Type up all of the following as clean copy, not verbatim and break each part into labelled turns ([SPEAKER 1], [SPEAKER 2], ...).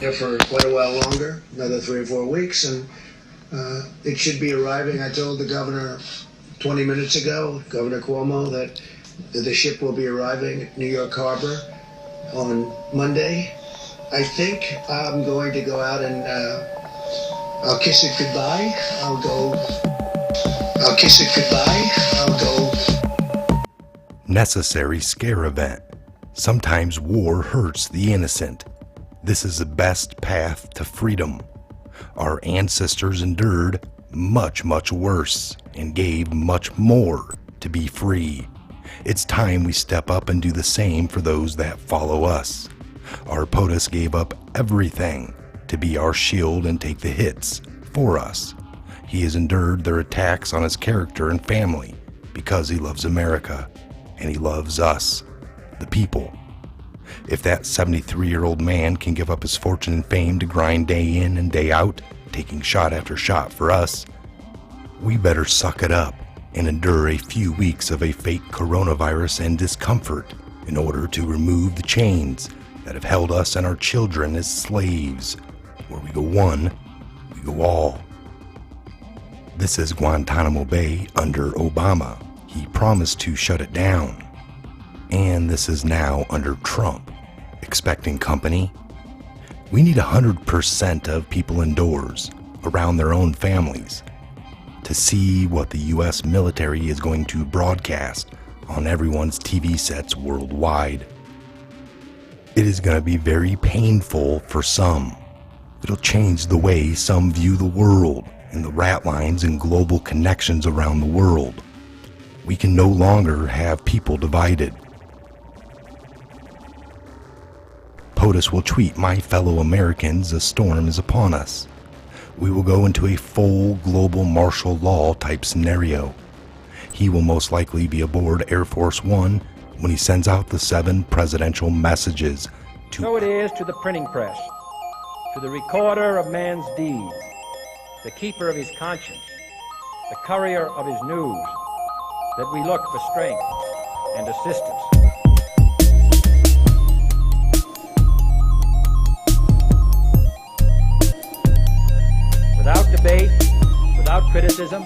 [SPEAKER 1] here for quite a while longer, another 3 or 4 weeks, and it should be arriving. I told the governor 20 minutes ago, Governor Cuomo, that the ship will be arriving at New York Harbor on Monday. I think I'm going to go out and I'll kiss it goodbye. I'll kiss it goodbye. I'll go.
[SPEAKER 2] Necessary scare event. Sometimes war hurts the innocent. This is the best path to freedom. Our ancestors endured much, much worse and gave much more to be free. It's time we step up and do the same for those that follow us. Our POTUS gave up everything to be our shield and take the hits for us. He has endured their attacks on his character and family because he loves America and he loves us, the people. If that 73-year-old man can give up his fortune and fame to grind day in and day out, taking shot after shot for us, we better suck it up and endure a few weeks of a fake coronavirus and discomfort in order to remove the chains that have held us and our children as slaves. Where we go one, we go all. This is Guantanamo Bay under Obama. He promised to shut it down. And this is now under Trump. Expecting company? We need 100% of people indoors, around their own families, to see what the U.S. military is going to broadcast on everyone's TV sets worldwide. It is going to be very painful for some. It'll change the way some view the world and the rat lines and global connections around the world. We can no longer have people divided. POTUS will tweet, "My fellow Americans, a storm is upon us." We will go into a full global martial law type scenario. He will most likely be aboard Air Force One when he sends out the 7 presidential messages to...
[SPEAKER 3] So it is to the printing press, to the recorder of man's deeds, the keeper of his conscience, the courier of his news, that we look for strength and assistance. Without debate, without criticism,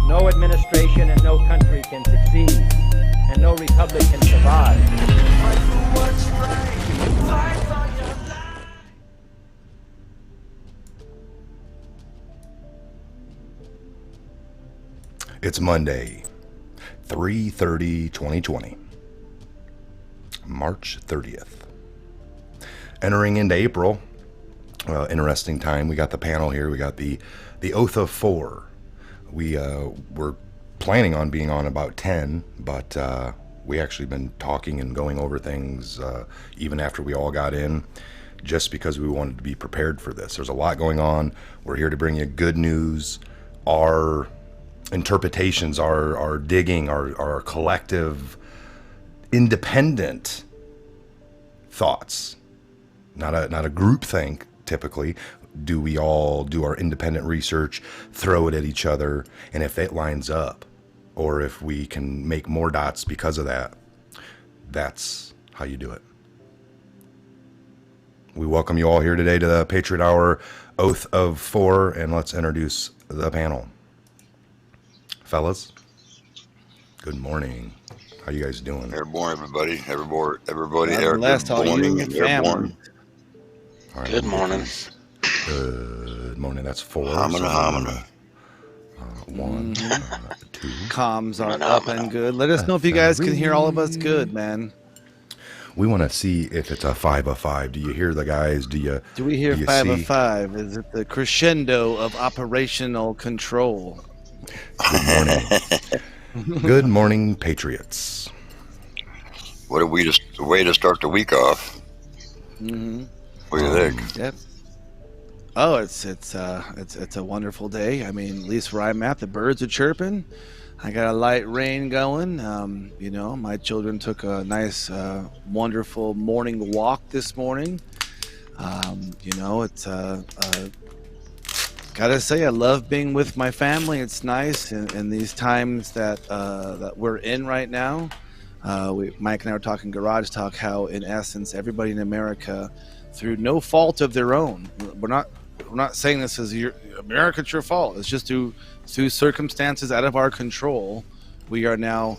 [SPEAKER 3] no administration and no country can succeed, and no republic can survive.
[SPEAKER 2] It's Monday, 3/30/2020, March 30th. Entering into April. Interesting time. We got the panel here. We got the Oath of 4. We were planning on being on about 10, but we actually been talking and going over things even after we all got in, just because we wanted to be prepared for this. There's a lot going on. We're here to bring you good news, our interpretations, our digging, our collective independent thoughts, not a group think. Typically, do we all do our independent research, throw it at each other, and if it lines up, or if we can make more dots because of that, that's how you do it. We welcome you all here today to the Patriot Hour Oath of 4, and let's introduce the panel. Fellas, good morning. How you guys doing?
[SPEAKER 4] Airborne, everybody. Everybody.
[SPEAKER 5] Bless all you and family.
[SPEAKER 2] All right.
[SPEAKER 4] Good morning.
[SPEAKER 2] Good morning. That's 4.
[SPEAKER 4] Homina.
[SPEAKER 2] 1, 2.
[SPEAKER 5] Comms are up and good. Let us know if you guys can hear all of us good, man.
[SPEAKER 2] We want to see if it's a 5 of 5. Do you hear the guys? Do
[SPEAKER 5] we hear 5 of 5? Is it the crescendo of operational control?
[SPEAKER 2] Good morning. Good morning, Patriots.
[SPEAKER 4] What a way to start the week off.
[SPEAKER 5] Mm-hmm.
[SPEAKER 4] What do you think?
[SPEAKER 5] Yep. Oh, it's a wonderful day. I mean, at least where I'm at, the birds are chirping. I got a light rain going. My children took a nice, wonderful morning walk this morning. It's gotta say, I love being with my family. It's nice in these times that we're in right now. Mike and I were talking Garage Talk, how in essence everybody in America, through no fault of their own, we're not saying this is America, it's your fault. It's just through circumstances out of our control, we are now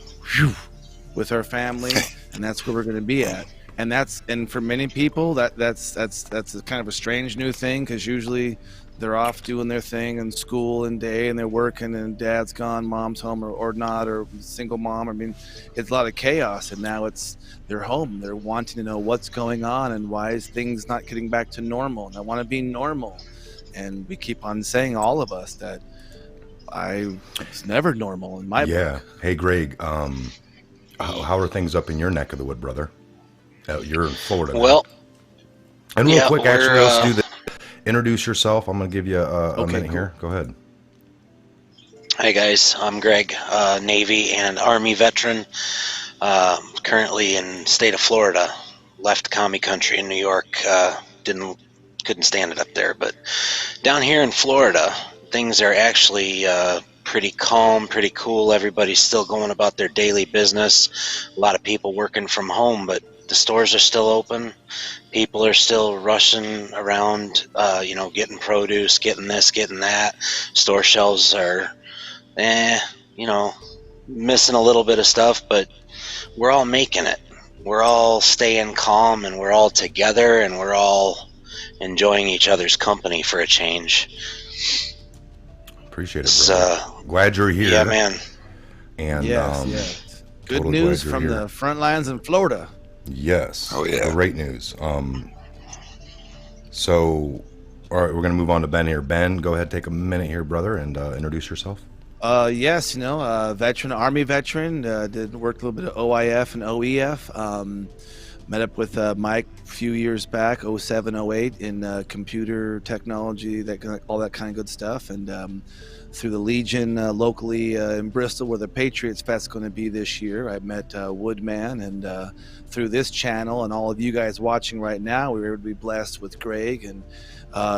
[SPEAKER 5] with our family, and that's where we're going to be at. And for many people, that's a kind of a strange new thing, because usually they're off doing their thing in school and day, and they're working, and dad's gone, mom's home, or not, or single mom. I mean, it's a lot of chaos, and now they're home. They're wanting to know what's going on and why is things not getting back to normal, and I want to be normal. And we keep on saying, all of us, that it's never normal in my book.
[SPEAKER 2] Hey, Greg, how are things up in your neck of the wood, brother? You're in Florida now.
[SPEAKER 6] Well,
[SPEAKER 2] and real quick, actually, let's do this. Introduce yourself. I'm going to give you a minute here. Go ahead.
[SPEAKER 6] Hi, guys. I'm Greg, Navy and Army veteran, currently in state of Florida. Left commie country in New York. Couldn't stand it up there. But down here in Florida, things are actually pretty calm, pretty cool. Everybody's still going about their daily business. A lot of people working from home, but the stores are still open. People are still rushing around, getting produce, getting this, getting that. Store shelves are, missing a little bit of stuff, but we're all making it. We're all staying calm, and we're all together, and we're all enjoying each other's company for a change.
[SPEAKER 2] Appreciate it, brother. Glad you're here.
[SPEAKER 6] Yeah, man.
[SPEAKER 2] And
[SPEAKER 5] yes. Good
[SPEAKER 2] totally
[SPEAKER 5] news from the front lines in Florida.
[SPEAKER 2] Yes.
[SPEAKER 4] Oh, yeah.
[SPEAKER 2] Great news. So, all right, we're going to move on to Ben here. Ben, go ahead, take a minute here, brother, and introduce yourself.
[SPEAKER 5] Yes, veteran, Army veteran, did work a little bit of OIF and OEF. Met up with Mike a few years back, 07, 08, in computer technology, all that kind of good stuff. And through the Legion locally in Bristol, where the Patriots Fest's going to be this year, I met Woodman. And through this channel and all of you guys watching right now, we were able to be blessed with Greg. And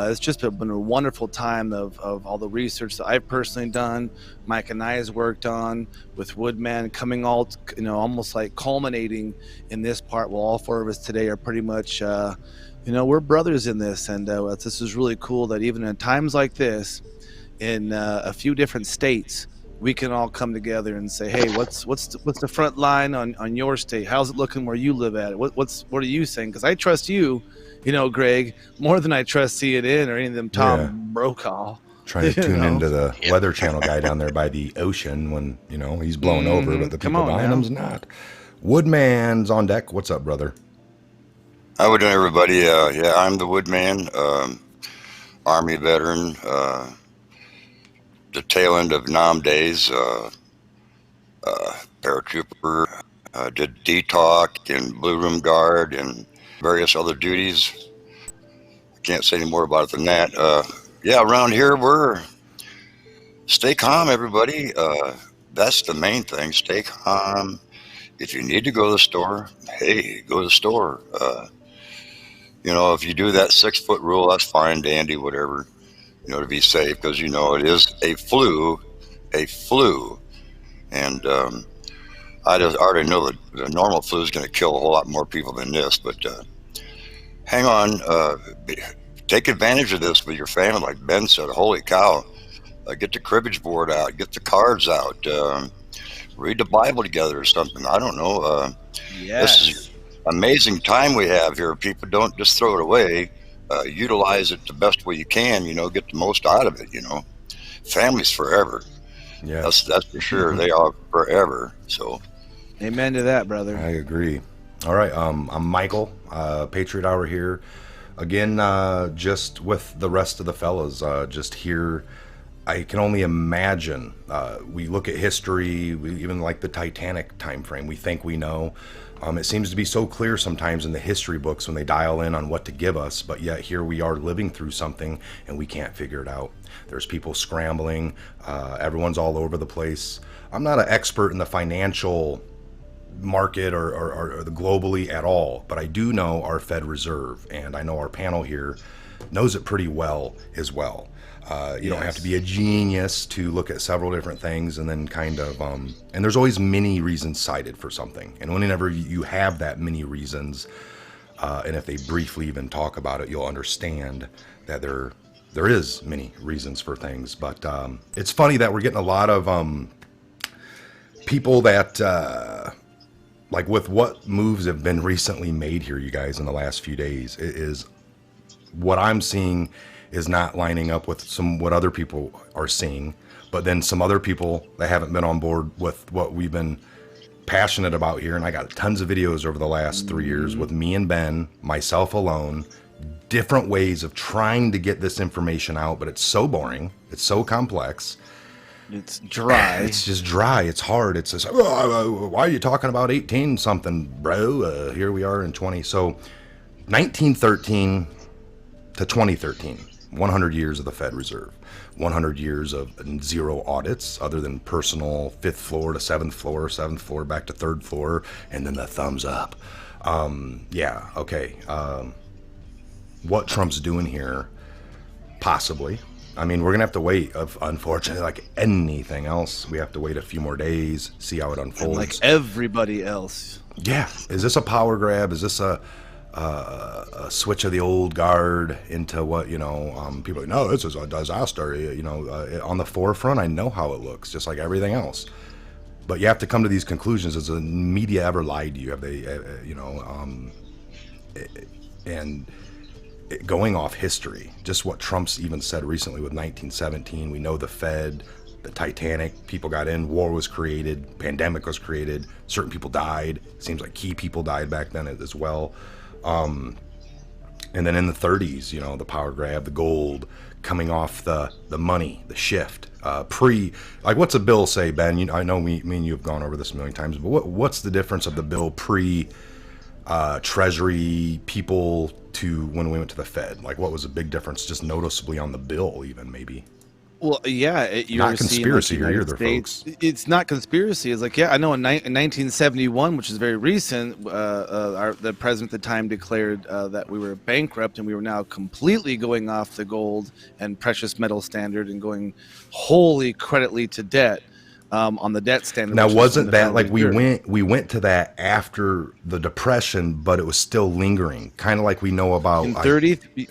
[SPEAKER 5] it's just been a wonderful time of all the research that I've personally done, Mike and I has worked on, with Woodman coming all, almost like culminating in this part. Well, all four of us today are pretty much, we're brothers in this. And this is really cool that even in times like this, in a few different states, we can all come together and say, hey, what's the front line on your state? How's it looking where you live at? What are you saying? Because I trust you, Greg, more than I trust CNN or any of them Tom Brokaw.
[SPEAKER 2] Trying to tune into the Weather Channel guy down there by the ocean when, he's blown over, but the people behind him's not. Woodman's on deck. What's up, brother?
[SPEAKER 4] How we doing, everybody? I'm the Woodman, Army veteran, the tail end of Nam days, paratrooper, did DTALK and Blue Room Guard and various other duties. I can't say any more about it than that. Around here we're stay calm, everybody. That's the main thing. Stay calm. If you need to go to the store, hey, go to the store. If you do that 6-foot rule, that's fine, dandy, whatever. To be safe, because it is a flu, and I just already know that the normal flu is going to kill a whole lot more people than this. But hang on, take advantage of this with your family, like Ben said. Holy cow! Get the cribbage board out, get the cards out, read the Bible together or something. I don't know. This is an amazing time we have here. People don't just throw it away. Utilize it the best way you can, get the most out of it, Families forever. Yeah. That's for sure. They are forever. So
[SPEAKER 5] amen to that, brother.
[SPEAKER 2] I agree. All right. I'm Michael, Patriot Hour here. Again, just with the rest of the fellas, just here. I can only imagine. We look at history, even like the Titanic time frame, we think we know. It seems to be so clear sometimes in the history books when they dial in on what to give us, but yet here we are living through something and we can't figure it out. There's people scrambling. Everyone's all over the place. I'm not an expert in the financial market or the globally at all, but I do know our Fed Reserve, and I know our panel here knows it pretty well as well. You don't have to be a genius to look at several different things and then kind of, and there's always many reasons cited for something. And whenever you have that many reasons, and if they briefly even talk about it, you'll understand that there is many reasons for things. But it's funny that we're getting a lot of people that, like with what moves have been recently made here, you guys, in the last few days, it is what I'm seeing is not lining up with what other people are seeing, but then some other people that haven't been on board with what we've been passionate about here. And I got tons of videos over the last 3 years with me and Ben, myself alone, different ways of trying to get this information out, but it's so boring. It's so complex.
[SPEAKER 5] It's dry.
[SPEAKER 2] It's just dry. It's hard. It's just, why are you talking about 18 something, bro? Here we are in 20. So 1913 to 2013. 100 years of the Fed Reserve, 100 years of zero audits other than personal 5th floor to 7th floor back to 3rd floor, and then the thumbs up. Yeah, okay. What Trump's doing here, possibly. I mean, we're going to have to wait. Unfortunately, like anything else, we have to wait a few more days, see how it unfolds.
[SPEAKER 5] And like everybody else.
[SPEAKER 2] Yeah. Is this a power grab? Is this a switch of the old guard into what, people are like, no, this is a disaster. On the forefront, I know how it looks, just like everything else. But you have to come to these conclusions. Has the media ever lied to you? Have they, and going off history, just what Trump's even said recently with 1917, we know the Fed, the Titanic, people got in, war was created, pandemic was created, certain people died. Seems like key people died back then as well. And then in the 30s, the power grab, the gold, coming off the money, the shift, like what's a bill say, Ben? I know me and you have gone over this a million times, but what's the difference of the bill Treasury people to when we went to the Fed? Like what was a big difference just noticeably on the bill even maybe?
[SPEAKER 5] Well, yeah, you're
[SPEAKER 2] not conspiracy here either, folks.
[SPEAKER 5] It's not conspiracy. It's like, yeah, I know in 1971, which is very recent, the president at the time declared that we were bankrupt and we were now completely going off the gold and precious metal standard and going wholly creditly to debt on the debt standard.
[SPEAKER 2] Now, wasn't that like we went to that after the Depression, but it was still lingering, kind of like we know about
[SPEAKER 5] in 30.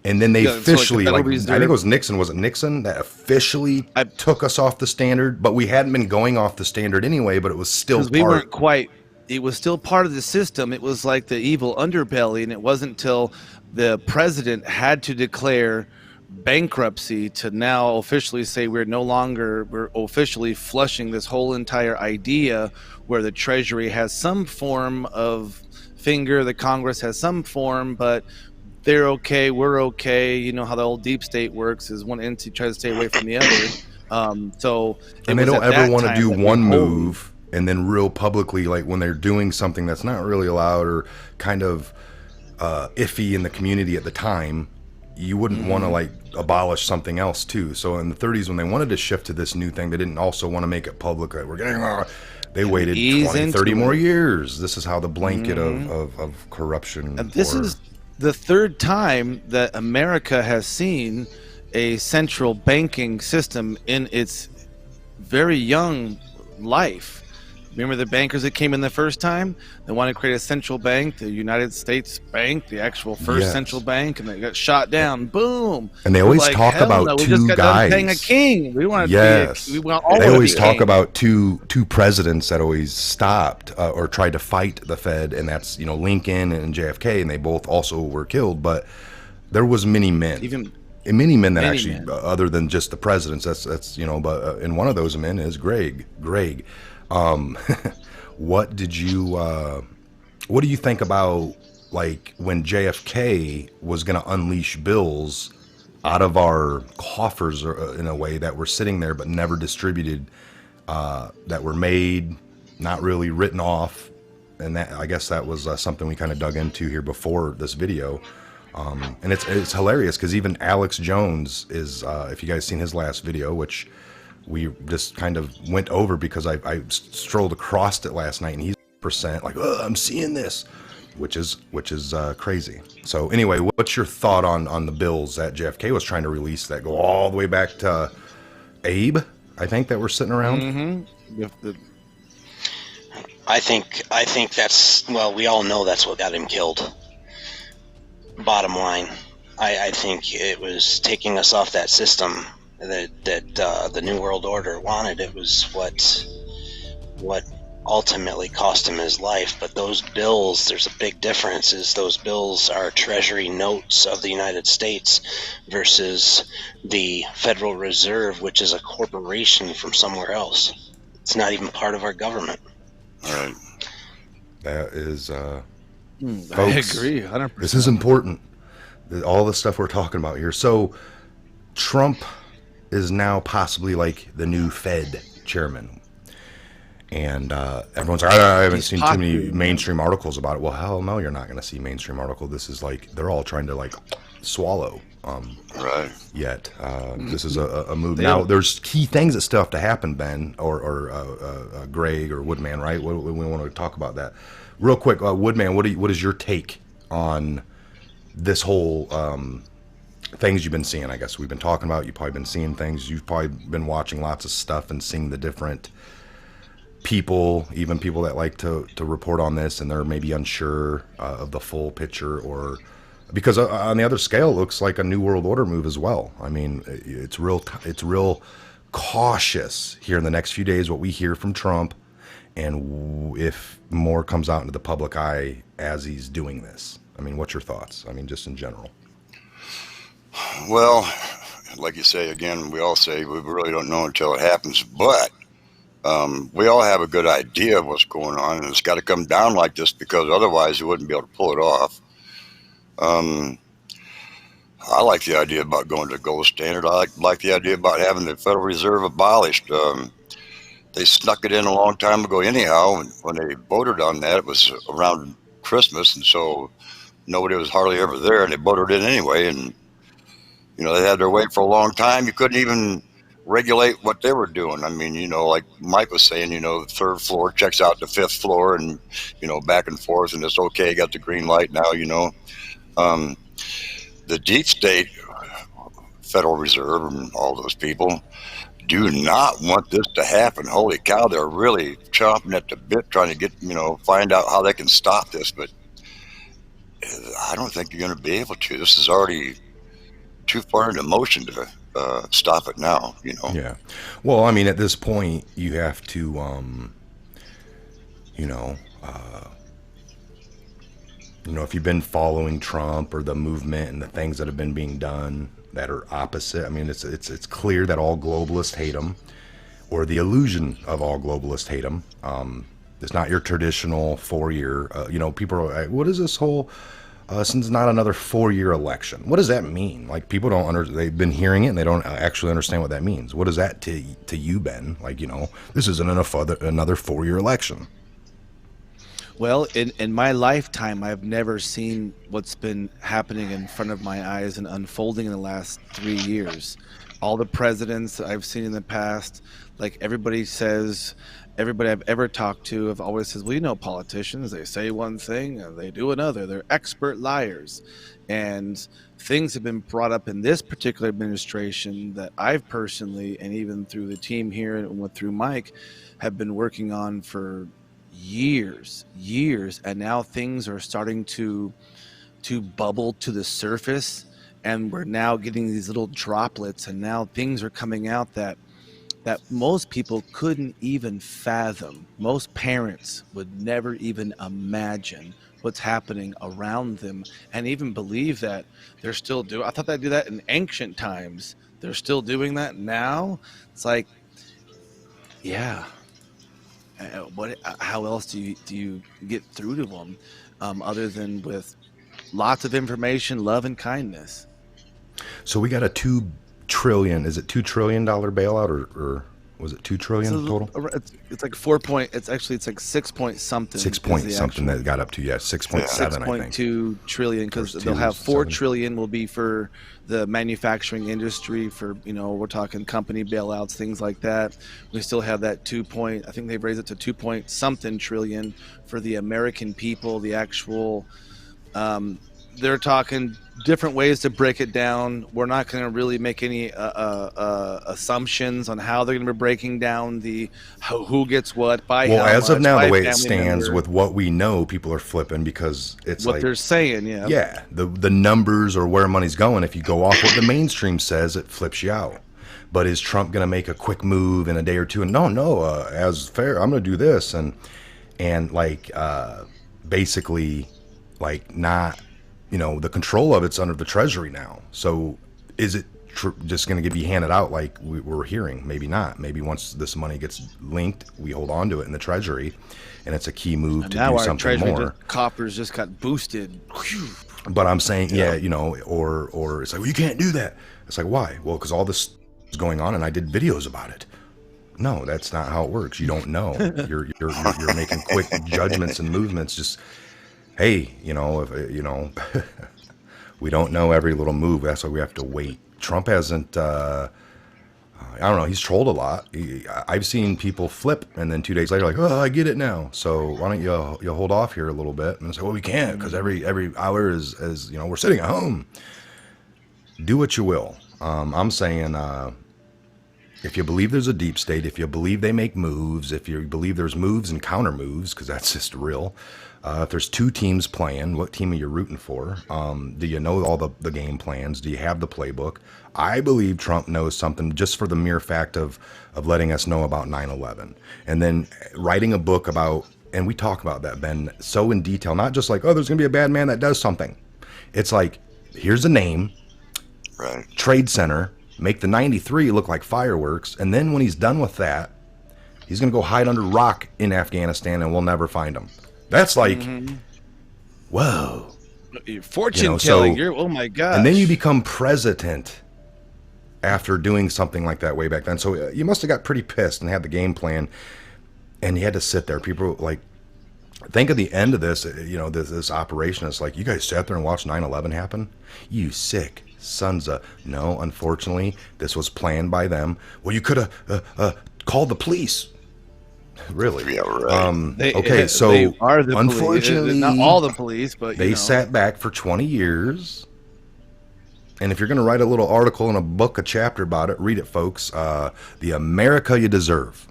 [SPEAKER 2] And then they officially,
[SPEAKER 5] so
[SPEAKER 2] I think it was Nixon. Was it Nixon that officially took us off the standard? But we hadn't been going off the standard anyway, but it was still part.
[SPEAKER 5] We weren't quite. It was still part of the system. It was like the evil underbelly, and it wasn't until the president had to declare bankruptcy to now officially say we're officially flushing this whole entire idea where the Treasury has some form of finger, the Congress has some form, but they're okay, we're okay. You know how the old deep state works is one entity tries to stay away from the other.
[SPEAKER 2] And they don't ever want to do one move and then real publicly, like when they're doing something that's not really allowed or kind of iffy in the community at the time, you wouldn't want to like abolish something else too. So in the 30s, when they wanted to shift to this new thing, they didn't also want to make it public. Like, we're getting, they waited 20, 30 more years. This is how the blanket of corruption.
[SPEAKER 5] And this is the third time that America has seen a central banking system in its very young life. Remember the bankers that came in the first time? They wanted to create a central bank, the United States Bank, the actual first central bank, and they got shot down. Boom.
[SPEAKER 2] And they always talk about two guys.
[SPEAKER 5] Paying a king. We want
[SPEAKER 2] they always talk about two presidents that always stopped or tried to fight the Fed, and that's Lincoln and JFK, and they both also were killed. But there was many men. Many men that actually, other than just the presidents, that's but and one of those men is Greg. What do you think about like when JFK was going to unleash bills out of our coffers in a way that were sitting there but never distributed, that were made, not really written off, and that I guess that was something we kind of dug into here before this video. And it's hilarious because even Alex Jones is, if you guys seen his last video, which we just kind of went over because I strolled across it last night, and he's percent like, oh, I'm seeing this. which is crazy. So anyway, what's your thought on the bills that JFK was trying to release that go all the way back to Abe, I think, that were sitting around?
[SPEAKER 5] Mm-hmm.
[SPEAKER 6] I think that's, well, we all know that's what got him killed. Bottom line, I think it was taking us off that system that the New World Order wanted. It was what ultimately cost him his life. But those bills, there's a big difference. Is those bills are treasury notes of the United States versus the Federal Reserve, which is a corporation from somewhere else. It's not even part of our government.
[SPEAKER 4] All right.
[SPEAKER 2] That is,
[SPEAKER 5] I
[SPEAKER 2] folks,
[SPEAKER 5] agree, 100%.
[SPEAKER 2] This is important. All the stuff we're talking about here. So Trump is now possibly like the new Fed chairman. And everyone's like, I haven't seen too many mainstream articles about it. Well, hell no, you're not going to see mainstream article. This is like, they're all trying to like swallow.
[SPEAKER 4] Right.
[SPEAKER 2] Yet this is a move. Now there's key things that still have to happen, Ben, or Greg or Woodman, right? We want to talk about that real quick. Woodman, what is your take on this whole things you've been seeing? I guess we've been talking about. You've probably been seeing things. You've probably been watching lots of stuff and seeing the different people, even people that like to report on this, and they're maybe unsure of the full picture, or because on the other scale, it looks like a New World Order move as well. I mean, it's real cautious here in the next few days what we hear from Trump, and if more comes out into the public eye as he's doing this. I mean, what's your thoughts? I mean, just in general.
[SPEAKER 4] Well, like you say, again, we all say we really don't know until it happens, but we all have a good idea of what's going on, and it's got to come down like this because otherwise we wouldn't be able to pull it off. I like the idea about going to the gold standard. I like the idea about having the Federal Reserve abolished. They snuck it in a long time ago anyhow. When they voted on that, it was around Christmas, and so nobody was hardly ever there, and they voted it anyway. And, you know, they had their way for a long time. You couldn't even regulate what they were doing. I mean, you know, like Mike was saying, you know, the third floor checks out the fifth floor and, you know, back and forth, and it's okay, got the green light now, you know. The deep state, Federal Reserve, and all those people do not want this to happen. Holy cow, they're really chomping at the bit trying to get, you know, find out how they can stop this, but I don't think you're going to be able to. This is already too far into motion to stop it now, you know.
[SPEAKER 2] Yeah. Well, I mean, at this point, you have to, you know, if you've been following Trump or the movement and the things that have been being done that are opposite, I mean, it's clear that all globalists hate him, or the illusion of all globalists hate him. It's not your traditional 4-year, you know, people are like, what is this whole, since not another 4-year election? What does that mean? Like, people don't they've been hearing it and they don't actually understand what that means. What is that to you, Ben? Like, you know, this isn't another 4-year election.
[SPEAKER 5] Well, in my lifetime, I've never seen what's been happening in front of my eyes and unfolding in the last 3 years. All the presidents that I've seen in the past, like everybody I've ever talked to have always says, well, you know, politicians, they say one thing and they do another. They're expert liars. And things have been brought up in this particular administration that I've personally, and even through the team here and through Mike, have been working on for years, and now things are starting to bubble to the surface, and we're now getting these little droplets, and now things are coming out that most people couldn't even fathom. Most parents would never even imagine what's happening around them, and even believe that they're still doing. I thought they'd do that in ancient times. They're still doing that now. It's like, yeah. How else do you get through to them other than with lots of information, love, and kindness?
[SPEAKER 2] So we got a $2 trillion. Is it $2 trillion bailout or Was it 2 trillion total?
[SPEAKER 5] It's like 4 point. It's like 6 point something.
[SPEAKER 2] 6 point something that got up to 6.7. I think
[SPEAKER 5] 6.2 trillion, because they'll have 4 trillion will be for the manufacturing industry, for we're talking company bailouts, things like that. We still have that 2 point. I think they've raised it to 2 point something trillion for the American people. The actual. They're talking different ways to break it down. We're not going to really make any assumptions on how they're going to be breaking down who gets what by
[SPEAKER 2] well,
[SPEAKER 5] how
[SPEAKER 2] as
[SPEAKER 5] much,
[SPEAKER 2] of now,
[SPEAKER 5] by
[SPEAKER 2] the way it
[SPEAKER 5] family
[SPEAKER 2] stands
[SPEAKER 5] member.
[SPEAKER 2] with what we know, people are flipping because it's
[SPEAKER 5] What they're saying,
[SPEAKER 2] yeah, the numbers or where money's going. If you go off what the mainstream says, it flips you out. But is Trump going to make a quick move in a day or two? And no, as fair, I'm going to do this and like basically like not. The control of it's under the Treasury now. So is it just going to be handed out like we're hearing? Maybe not. Maybe once this money gets linked, we hold on to it in the Treasury, and it's a key move
[SPEAKER 5] And
[SPEAKER 2] to
[SPEAKER 5] now
[SPEAKER 2] do
[SPEAKER 5] our
[SPEAKER 2] something
[SPEAKER 5] Treasury
[SPEAKER 2] more.
[SPEAKER 5] coppers just got boosted. Whew.
[SPEAKER 2] But I'm saying, or it's like, well, you can't do that. It's like, why? Well, because all this is going on, and I did videos about it. No, that's not how it works. You don't know. You're making quick judgments and movements. Just hey, if we don't know every little move. That's why we have to wait. Trump hasn't. I don't know. He's trolled a lot. I've seen people flip, and then 2 days later, like, oh, I get it now. So why don't you hold off here a little bit? And say, well, we can't because every hour is we're sitting at home. Do what you will. I'm saying. If you believe there's a deep state, if you believe they make moves, if you believe there's moves and counter moves, because that's just real. If there's 2 teams playing, what team are you rooting for? Do you know all the game plans? Do you have the playbook? I believe Trump knows something just for the mere fact of letting us know about 9/11. And then writing a book about, and we talk about that, Ben, so in detail, not just like, oh, there's going to be a bad man that does something. It's like, here's a name,
[SPEAKER 4] Right.
[SPEAKER 2] Trade Center, make the 93 look like fireworks, and then when he's done with that, he's going to go hide under rock in Afghanistan and we'll never find him. That's like, whoa.
[SPEAKER 5] Fortune telling. Oh my God.
[SPEAKER 2] And then you become president after doing something like that way back then. So you must have got pretty pissed and had the game plan, and you had to sit there. People like, think of the end of this, this operation. It's like, you guys sat there and watched 9/11 happen? You sick sons of... No, unfortunately, this was planned by them. Well, you could have called the police. Really?
[SPEAKER 4] Yeah, right.
[SPEAKER 2] Okay, so
[SPEAKER 5] they are the
[SPEAKER 2] unfortunately,
[SPEAKER 5] police. Not all the police, but
[SPEAKER 2] they sat back for 20 years. And if you're going to write a little article and a book, a chapter about it, read it, folks. The America You Deserve.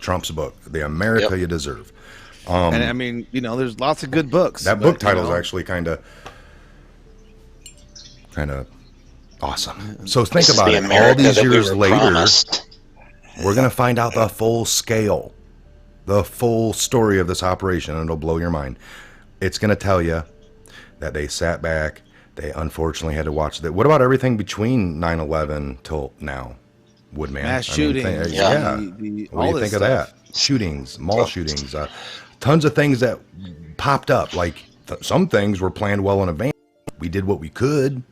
[SPEAKER 2] Trump's book, The America You Deserve.
[SPEAKER 5] And I mean, there's lots of good books.
[SPEAKER 2] That book title is actually kind of awesome. So think about it. All these years later, we're going to find out the full scale, the full story of this operation, and it'll blow your mind. It's going to tell you that they sat back. They unfortunately had to watch that. What about everything between 9/11 till now? Woodman.
[SPEAKER 5] Mass shootings.
[SPEAKER 2] What do you think of that? Shootings, mall shootings, tons of things that popped up. Like some things were planned well in advance. We did what we could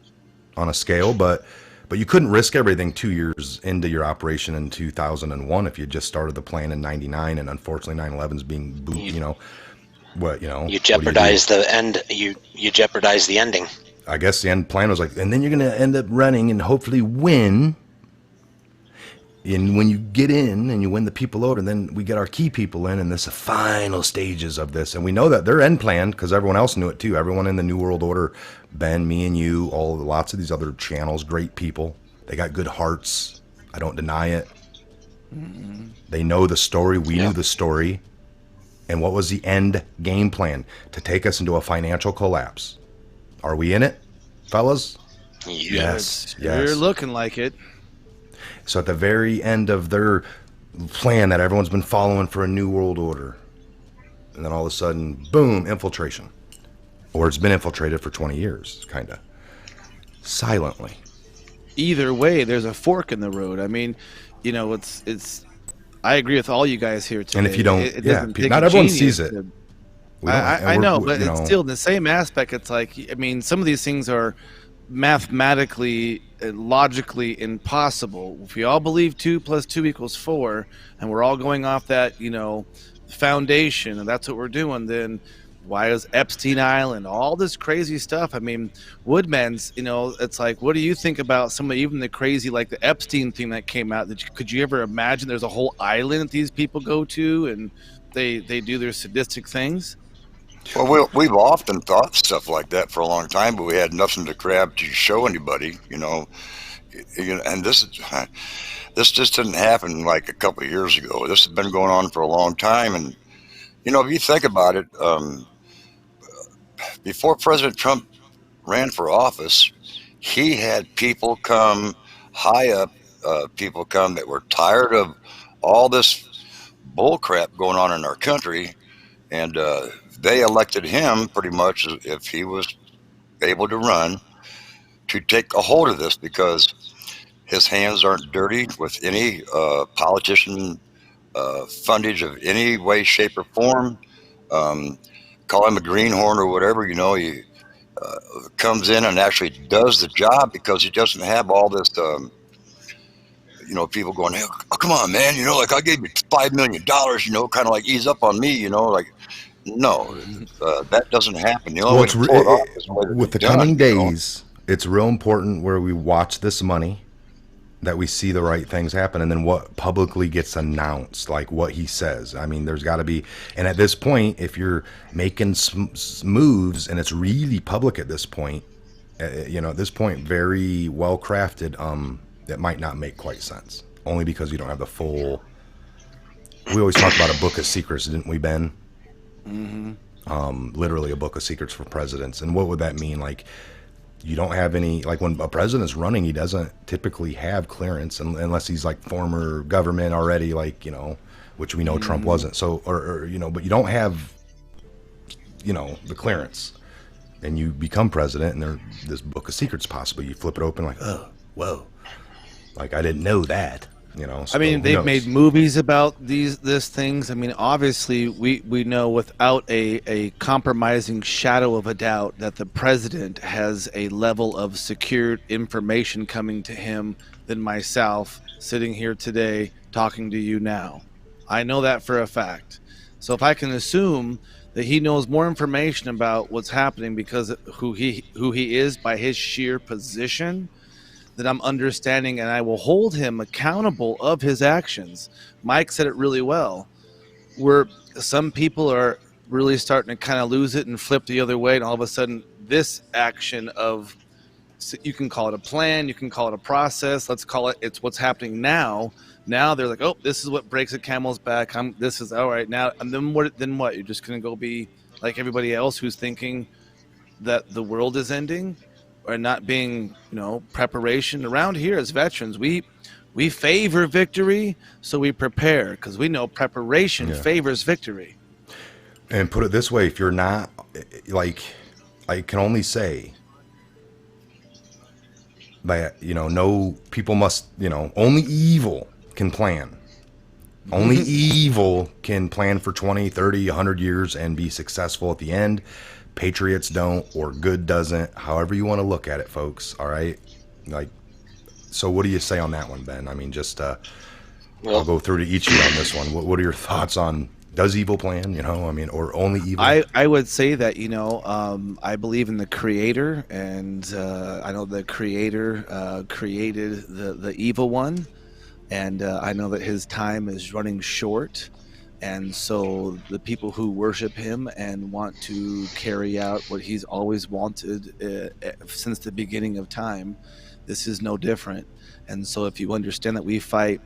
[SPEAKER 2] on a scale, but you couldn't risk everything 2 years into your operation in 2001 if you just started the plan in 99, and unfortunately 9/11's being booed,
[SPEAKER 6] You jeopardize the end. You jeopardize the ending.
[SPEAKER 2] I guess the end plan was like, and then you're going to end up running and hopefully win. And when you get in and you win the people over, and then we get our key people in, and this is the final stages of this. And we know that their end plan, because everyone else knew it too. Everyone in the New World Order, Ben, me and you, lots of these other channels, great people. They got good hearts. I don't deny it. Mm-hmm. They know the story. We knew the story. And what was the end game plan? To take us into a financial collapse. Are we in it, fellas? Yes.
[SPEAKER 5] You're looking like it.
[SPEAKER 2] So at the very end of their plan that everyone's been following for a new world order, and then all of a sudden, boom, infiltration. Or it's been infiltrated for 20 years, kind of. Silently.
[SPEAKER 5] Either way, there's a fork in the road. I mean, it's I agree with all you guys here today.
[SPEAKER 2] And if you don't, not everyone sees it.
[SPEAKER 5] I know, but it's still the same aspect. It's like, I mean, some of these things are mathematically and logically impossible. If we all believe 2 + 2 = 4, and we're all going off that, foundation, and that's what we're doing, then why is Epstein Island, all this crazy stuff? I mean, Woodman's, it's like, what do you think about some of even the crazy, like the Epstein thing that came out? Could you ever imagine there's a whole island that these people go to and they do their sadistic things?
[SPEAKER 4] Well, we've often thought stuff like that for a long time, but we had nothing to grab to show anybody, And this just didn't happen like a couple of years ago. This has been going on for a long time, and if you think about it, before President Trump ran for office, he had people come high up, people come that were tired of all this bull crap going on in our country, and they elected him pretty much, if he was able to run, to take a hold of this, because his hands aren't dirty with any politician fundage of any way, shape, or form. Call him a greenhorn or whatever, he comes in and actually does the job, because he doesn't have all this, people going, hey, oh, come on, man, like I gave you $5 million, kind of like ease up on me, like, no, that doesn't happen. The only way to pull it off is
[SPEAKER 2] with the coming days, it's real important where we watch this money, that we see the right things happen, and then what publicly gets announced, like what he says. I mean, there's got to be, and at this point, if you're making moves and it's really public at this point, at this point, very well crafted, that might not make quite sense, only because you don't have the full. We always talk about a book of secrets, didn't we, Ben? Mm-hmm. Literally a book of secrets for presidents. And what would that mean? Like, you don't have any, like when a president's running, he doesn't typically have clearance unless he's like former government already, like, which we know Trump wasn't. So, or but you don't have, the clearance, and you become president, and there, this book of secrets possibly, you flip it open like, oh, whoa, like I didn't know that. So
[SPEAKER 5] I mean, they've made movies about these things. I mean, obviously, we know without a compromising shadow of a doubt that the president has a level of secured information coming to him than myself sitting here today talking to you now. I know that for a fact. So if I can assume that he knows more information about what's happening because of who he is by his sheer position, that I'm understanding, and I will hold him accountable of his actions. Mike said it really well, where some people are really starting to kind of lose it and flip the other way, and all of a sudden this action of, you can call it a plan, you can call it a process, let's call it's what's happening now. Now they're like, oh, this is what breaks a camel's back. This is all right now. And then what? You're just going to go be like everybody else who's thinking that the world is ending? Or not being, preparation. Around here as veterans, we favor victory, so we prepare, because we know preparation favors victory.
[SPEAKER 2] And put it this way, if you're not, like, I can only say that, no, people must, only evil can plan. Only evil can plan for 20, 30, 100 years and be successful at the end. Patriots don't, or good doesn't, however you want to look at it, folks. All right. Like, so what do you say on that one, Ben? I mean, just, I'll go through to each of you on this one. What are your thoughts on, does evil plan, or only evil?
[SPEAKER 5] I would say that, I believe in the creator, and I know the creator created the evil one, and I know that his time is running short. And so the people who worship him and want to carry out what he's always wanted since the beginning of time, this is no different. And so if you understand that we fight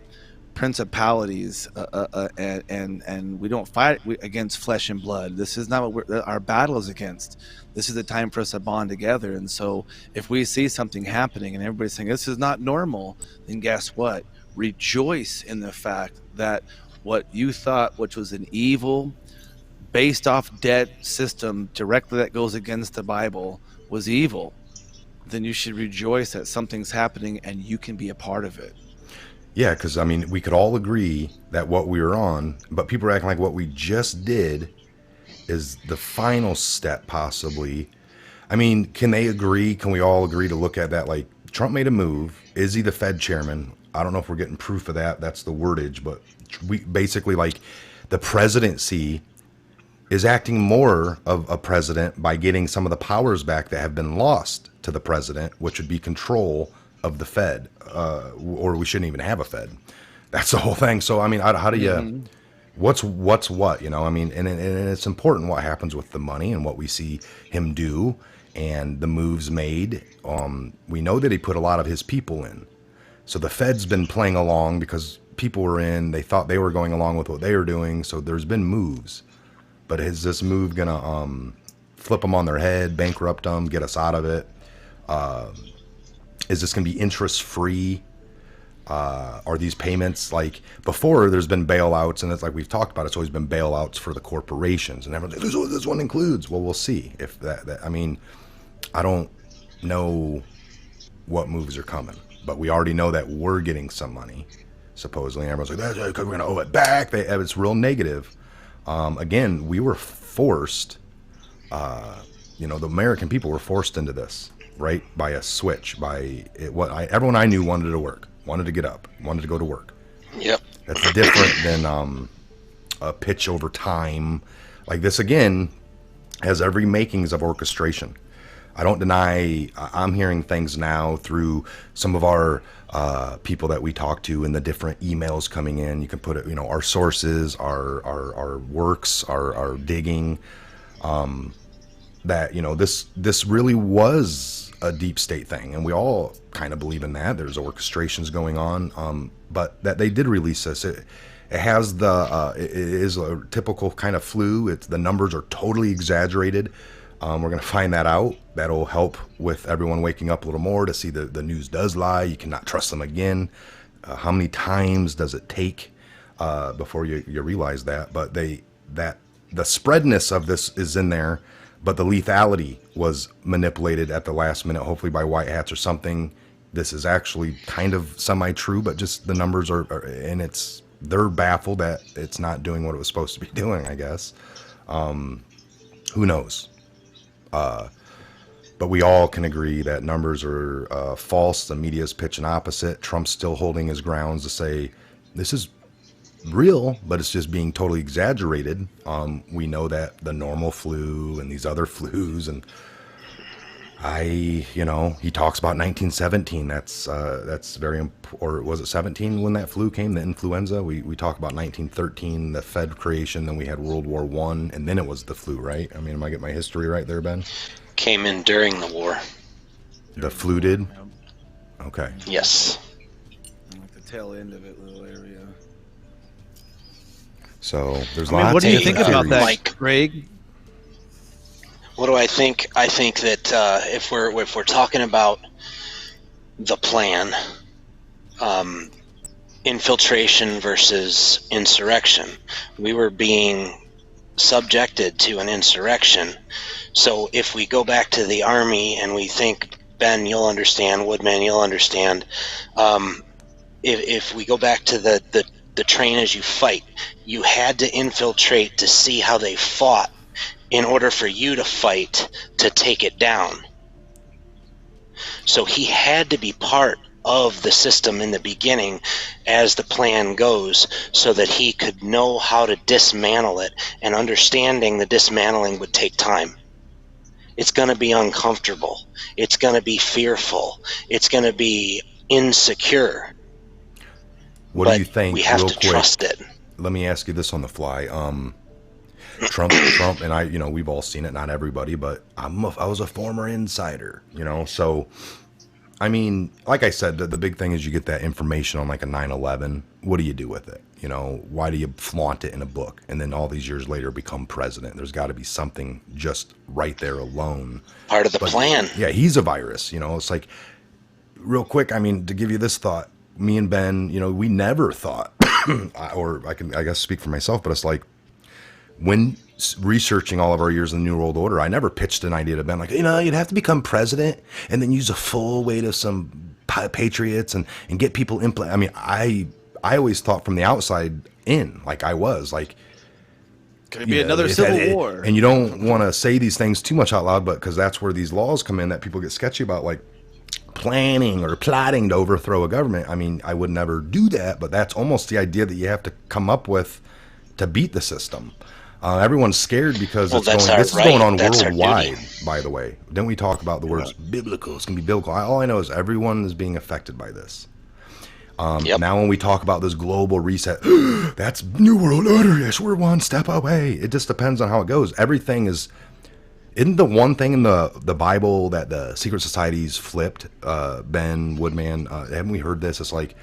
[SPEAKER 5] principalities and we don't fight against flesh and blood, this is not what our battle is against. This is the time for us to bond together. And so if we see something happening and everybody's saying this is not normal, then guess what? Rejoice in the fact that what you thought, which was an evil, based off debt system directly that goes against the Bible, was evil. Then you should rejoice that something's happening and you can be a part of it.
[SPEAKER 2] Yeah, because, we could all agree that what we were on, but people are acting like what we just did is the final step, possibly, I mean, can they agree? Can we all agree to look at that? Like, Trump made a move. Is he the Fed chairman? I don't know if we're getting proof of that. That's the wordage, but we basically, like, the presidency is acting more of a president by getting some of the powers back that have been lost to the president, which would be control of the Fed, or we shouldn't even have a Fed. That's the whole thing. So, I mean, how do you, what's what, you know? I mean, and it's important what happens with the money and what we see him do and the moves made. We know that he put a lot of his people in. So the Fed's been playing along because people were in, they thought they were going along with what they were doing. So there's been moves. But is this move gonna flip them on their head, bankrupt them, get us out of it? Is this gonna be interest free? Are these payments like before? There's been bailouts, and it's like we've talked about. It's always been bailouts for the corporations, and everyone's like, "This is what this one includes." Well, we'll see if that. I mean, I don't know what moves are coming, but we already know that we're getting some money, supposedly. And everyone's like, "That's because we're gonna owe it back." It's real negative. Again, we were forced, the American people were forced into this, right? By a switch, everyone I knew wanted to work, wanted to get up, wanted to go to work.
[SPEAKER 6] Yep.
[SPEAKER 2] That's different than a pitch over time. Like this, again, has every makings of orchestration. I don't deny, I'm hearing things now through some of our people that we talk to and the different emails coming in. You can put it, our sources, our works, our digging, that, this really was a deep state thing. And we all kind of believe in that. There's orchestrations going on, but that they did release this. It has it is a typical kind of flu. The numbers are totally exaggerated. We're going to find that out. That'll help with everyone waking up a little more to see the news does lie. You cannot trust them again. How many times does it take before you realize that? But the spreadness of this is in there, but the lethality was manipulated at the last minute, hopefully by white hats or something. This is actually kind of semi-true, but just the numbers are and they're baffled that it's not doing what it was supposed to be doing, I guess. Who knows? But we all can agree that numbers are false. The media's pitching opposite. Trump's still holding his grounds to say this is real, but it's just being totally exaggerated. We know that the normal flu and these other flus, and he talks about 1917. That's very or was it 17 when that flu came, the influenza? We talk about 1913, the Fed creation, then we had World War I, and then it was the flu, right? I mean, am I getting my history right there, Ben?
[SPEAKER 6] Came in during the war.
[SPEAKER 2] The flu did? Okay.
[SPEAKER 6] Yes.
[SPEAKER 5] Like the tail end of it, little area.
[SPEAKER 2] So there's lots.
[SPEAKER 5] What do you think about that,
[SPEAKER 6] Mike,
[SPEAKER 5] Greg?
[SPEAKER 6] What do I think? I think that if we're talking about the plan, infiltration versus insurrection, we were being subjected to an insurrection. So if we go back to the Army and we think, Ben, you'll understand, Woodman, you'll understand, if we go back to the train as you fight, you had to infiltrate to see how they fought in order for you to fight to take it down. So he had to be part of the system in the beginning as the plan goes, so that he could know how to dismantle it, and understanding the dismantling would take time. It's going to be uncomfortable. It's going to be fearful. It's going to be insecure.
[SPEAKER 2] What do you think?
[SPEAKER 6] We have
[SPEAKER 2] real
[SPEAKER 6] to
[SPEAKER 2] quick,
[SPEAKER 6] trust it.
[SPEAKER 2] Let me ask you this on the fly. Trump, and I, we've all seen it. Not everybody, but I was a former insider. So I mean, like I said, the big thing is you get that information on like a 9/11. What do you do with it? Why do you flaunt it in a book and then all these years later become president? There's got to be something just right there alone.
[SPEAKER 6] Part of the plan.
[SPEAKER 2] Yeah, he's a virus. It's like, real quick, I mean, to give you this thought, me and Ben, we never thought, or I guess speak for myself, but it's like, when researching all of our years in the New World Order, I never pitched an idea to Ben like, you'd have to become president and then use a full weight of some patriots and get people I mean, I always thought from the outside in, like I was like,
[SPEAKER 5] Could be another civil war.
[SPEAKER 2] And you don't want to say these things too much out loud, but because that's where these laws come in that people get sketchy about, like planning or plotting to overthrow a government. I mean, I would never do that, but that's almost the idea that you have to come up with to beat the system. Everyone's scared because this is going on worldwide, by the way. Didn't we talk about the words biblical? It's going to be biblical. All I know is everyone is being affected by this. Now when we talk about this global reset, that's New World Order. Yes, we're one step away. It just depends on how it goes. Everything is... Isn't the one thing in the Bible that the secret societies flipped? Ben Woodman, haven't we heard this? It's like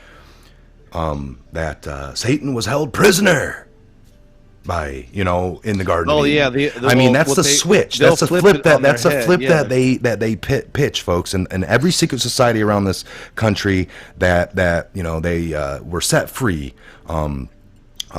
[SPEAKER 2] that Satan was held prisoner by, in the Garden of Eden.
[SPEAKER 5] Yeah.
[SPEAKER 2] I mean, that's the switch. That's a flip that they pitch, folks. And every secret society around this country that they were set free.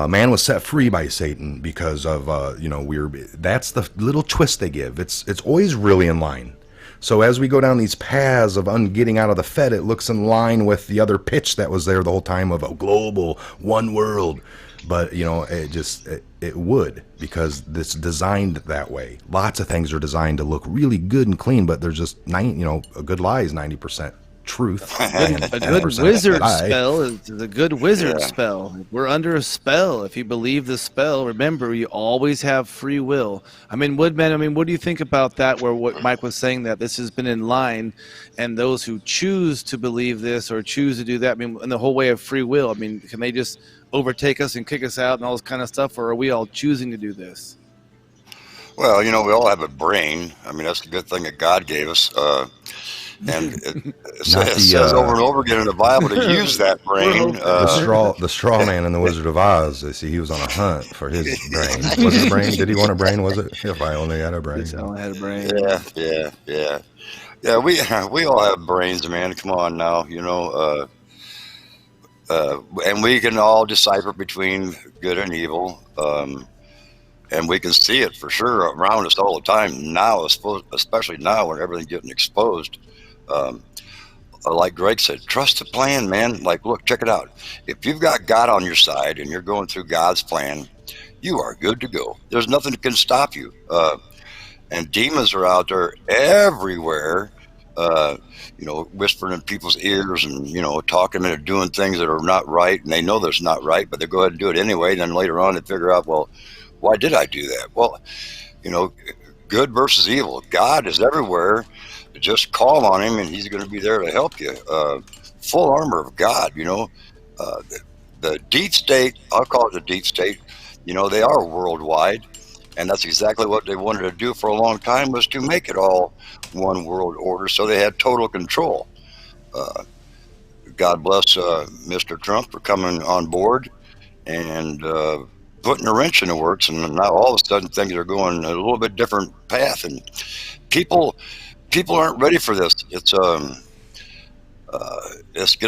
[SPEAKER 2] Man was set free by Satan because of that's the little twist they give. It's always really in line. So as we go down these paths of getting out of the Fed, it looks in line with the other pitch that was there the whole time of a global one world. But it would, because it's designed that way. Lots of things are designed to look really good and clean, but there's just a good lie is 90% truth.
[SPEAKER 5] A good wizard spell is a good wizard spell. We're under a spell. If you believe the spell, remember, you always have free will. I mean, Woodman, what do you think about that, where what Mike was saying, that this has been in line, and those who choose to believe this or choose to do that, in the whole way of free will, can they just overtake us and kick us out and all this kind of stuff, or are we all choosing to do this?
[SPEAKER 4] Well, we all have a brain. That's the good thing that God gave us. And it says over and over again in the Bible to use that brain.
[SPEAKER 2] The straw man in the Wizard of Oz. They see he was on a hunt for his brain. Was it a brain? Did he want a brain? Was it? If I only had a brain.
[SPEAKER 5] I only had a brain.
[SPEAKER 4] Yeah. We all have brains, man. Come on now, and we can all decipher between good and evil. And we can see it for sure around us all the time now, especially now when everything's getting exposed. Like Greg said, trust the plan, man. Like, look, check it out. If you've got God on your side and you're going through God's plan, you are good to go. There's nothing that can stop you. And demons are out there everywhere, whispering in people's ears and, talking and doing things that are not right. And they know that's not right, but they go ahead and do it anyway. Then later on they figure out, well, why did I do that? Well, good versus evil. God is everywhere. Just call on him and he's going to be there to help you. Full armor of God, the deep state, I'll call it the deep state, they are worldwide. And that's exactly what they wanted to do for a long time, was to make it all one world order. So they had total control. God bless Mr. Trump for coming on board and putting a wrench in the works. And now all of a sudden things are going a little bit different path. And people aren't ready for this. It's going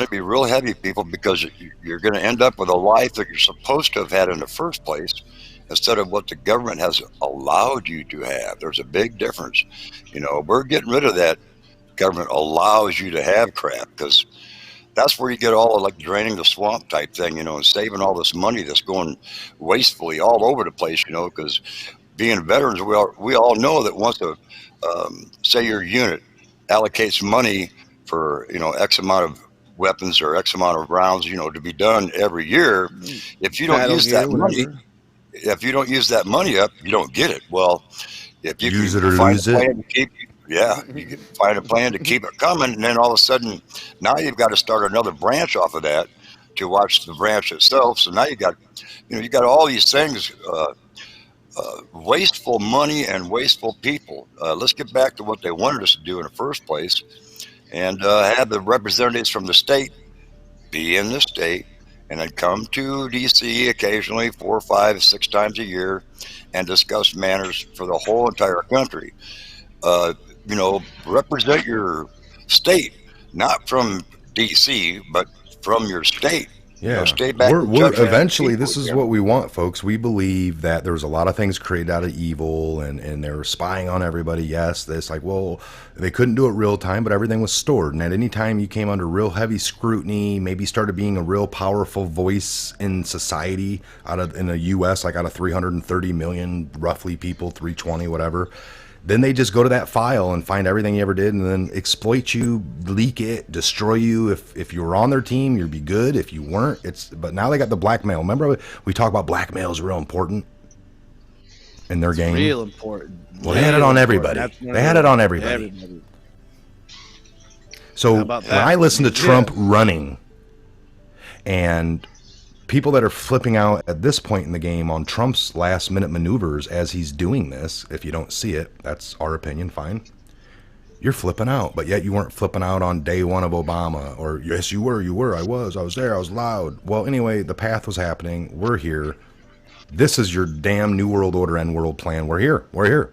[SPEAKER 4] to be real heavy, people, because you're going to end up with a life that you're supposed to have had in the first place instead of what the government has allowed you to have. There's a big difference. We're getting rid of that government allows you to have crap, because that's where you get all of, like, draining the swamp type thing, and saving all this money that's going wastefully all over the place, because being veterans, we all know that once say your unit allocates money for, X amount of weapons or X amount of rounds, to be done every year, if you don't use that money, if you don't use that money up, you don't get it. Well, if you
[SPEAKER 2] use it or lose it,
[SPEAKER 4] you can find a plan to keep it coming, and then all of a sudden, now you've got to start another branch off of that to watch the branch itself. So now you got all these things. Wasteful money and wasteful people. Let's get back to what they wanted us to do in the first place, and have the representatives from the state be in the state, and then come to D.C. occasionally 4, 5, 6 times a year and discuss matters for the whole entire country. Represent your state, not from D.C., but from your state.
[SPEAKER 2] Yeah,
[SPEAKER 4] stay back.
[SPEAKER 2] we're
[SPEAKER 4] and judge that
[SPEAKER 2] eventually.
[SPEAKER 4] people
[SPEAKER 2] This is
[SPEAKER 4] here.
[SPEAKER 2] what we want, folks. We believe that there was a lot of things created out of evil, and they were spying on everybody. Yes, this like, well, they couldn't do it real time, but everything was stored. And at any time you came under real heavy scrutiny, maybe started being a real powerful voice in society in the U.S., like out of 330 million roughly people, 320, whatever. Then they just go to that file and find everything you ever did and then exploit you, leak it, destroy you. If you were on their team, you'd be good. If you weren't, but now they got the blackmail. Remember we talk about blackmail is real important in their game?
[SPEAKER 5] Real important.
[SPEAKER 2] Well, they had it on everybody. They had it on everybody. So when I listen to Trump running and people that are flipping out at this point in the game on Trump's last minute maneuvers as he's doing this, if you don't see it, that's our opinion, fine. You're flipping out, but yet you weren't flipping out on day one of Obama, or yes, you were, I was there, I was loud. Well, anyway, the path was happening. We're here. This is your damn New World Order and world plan. We're here.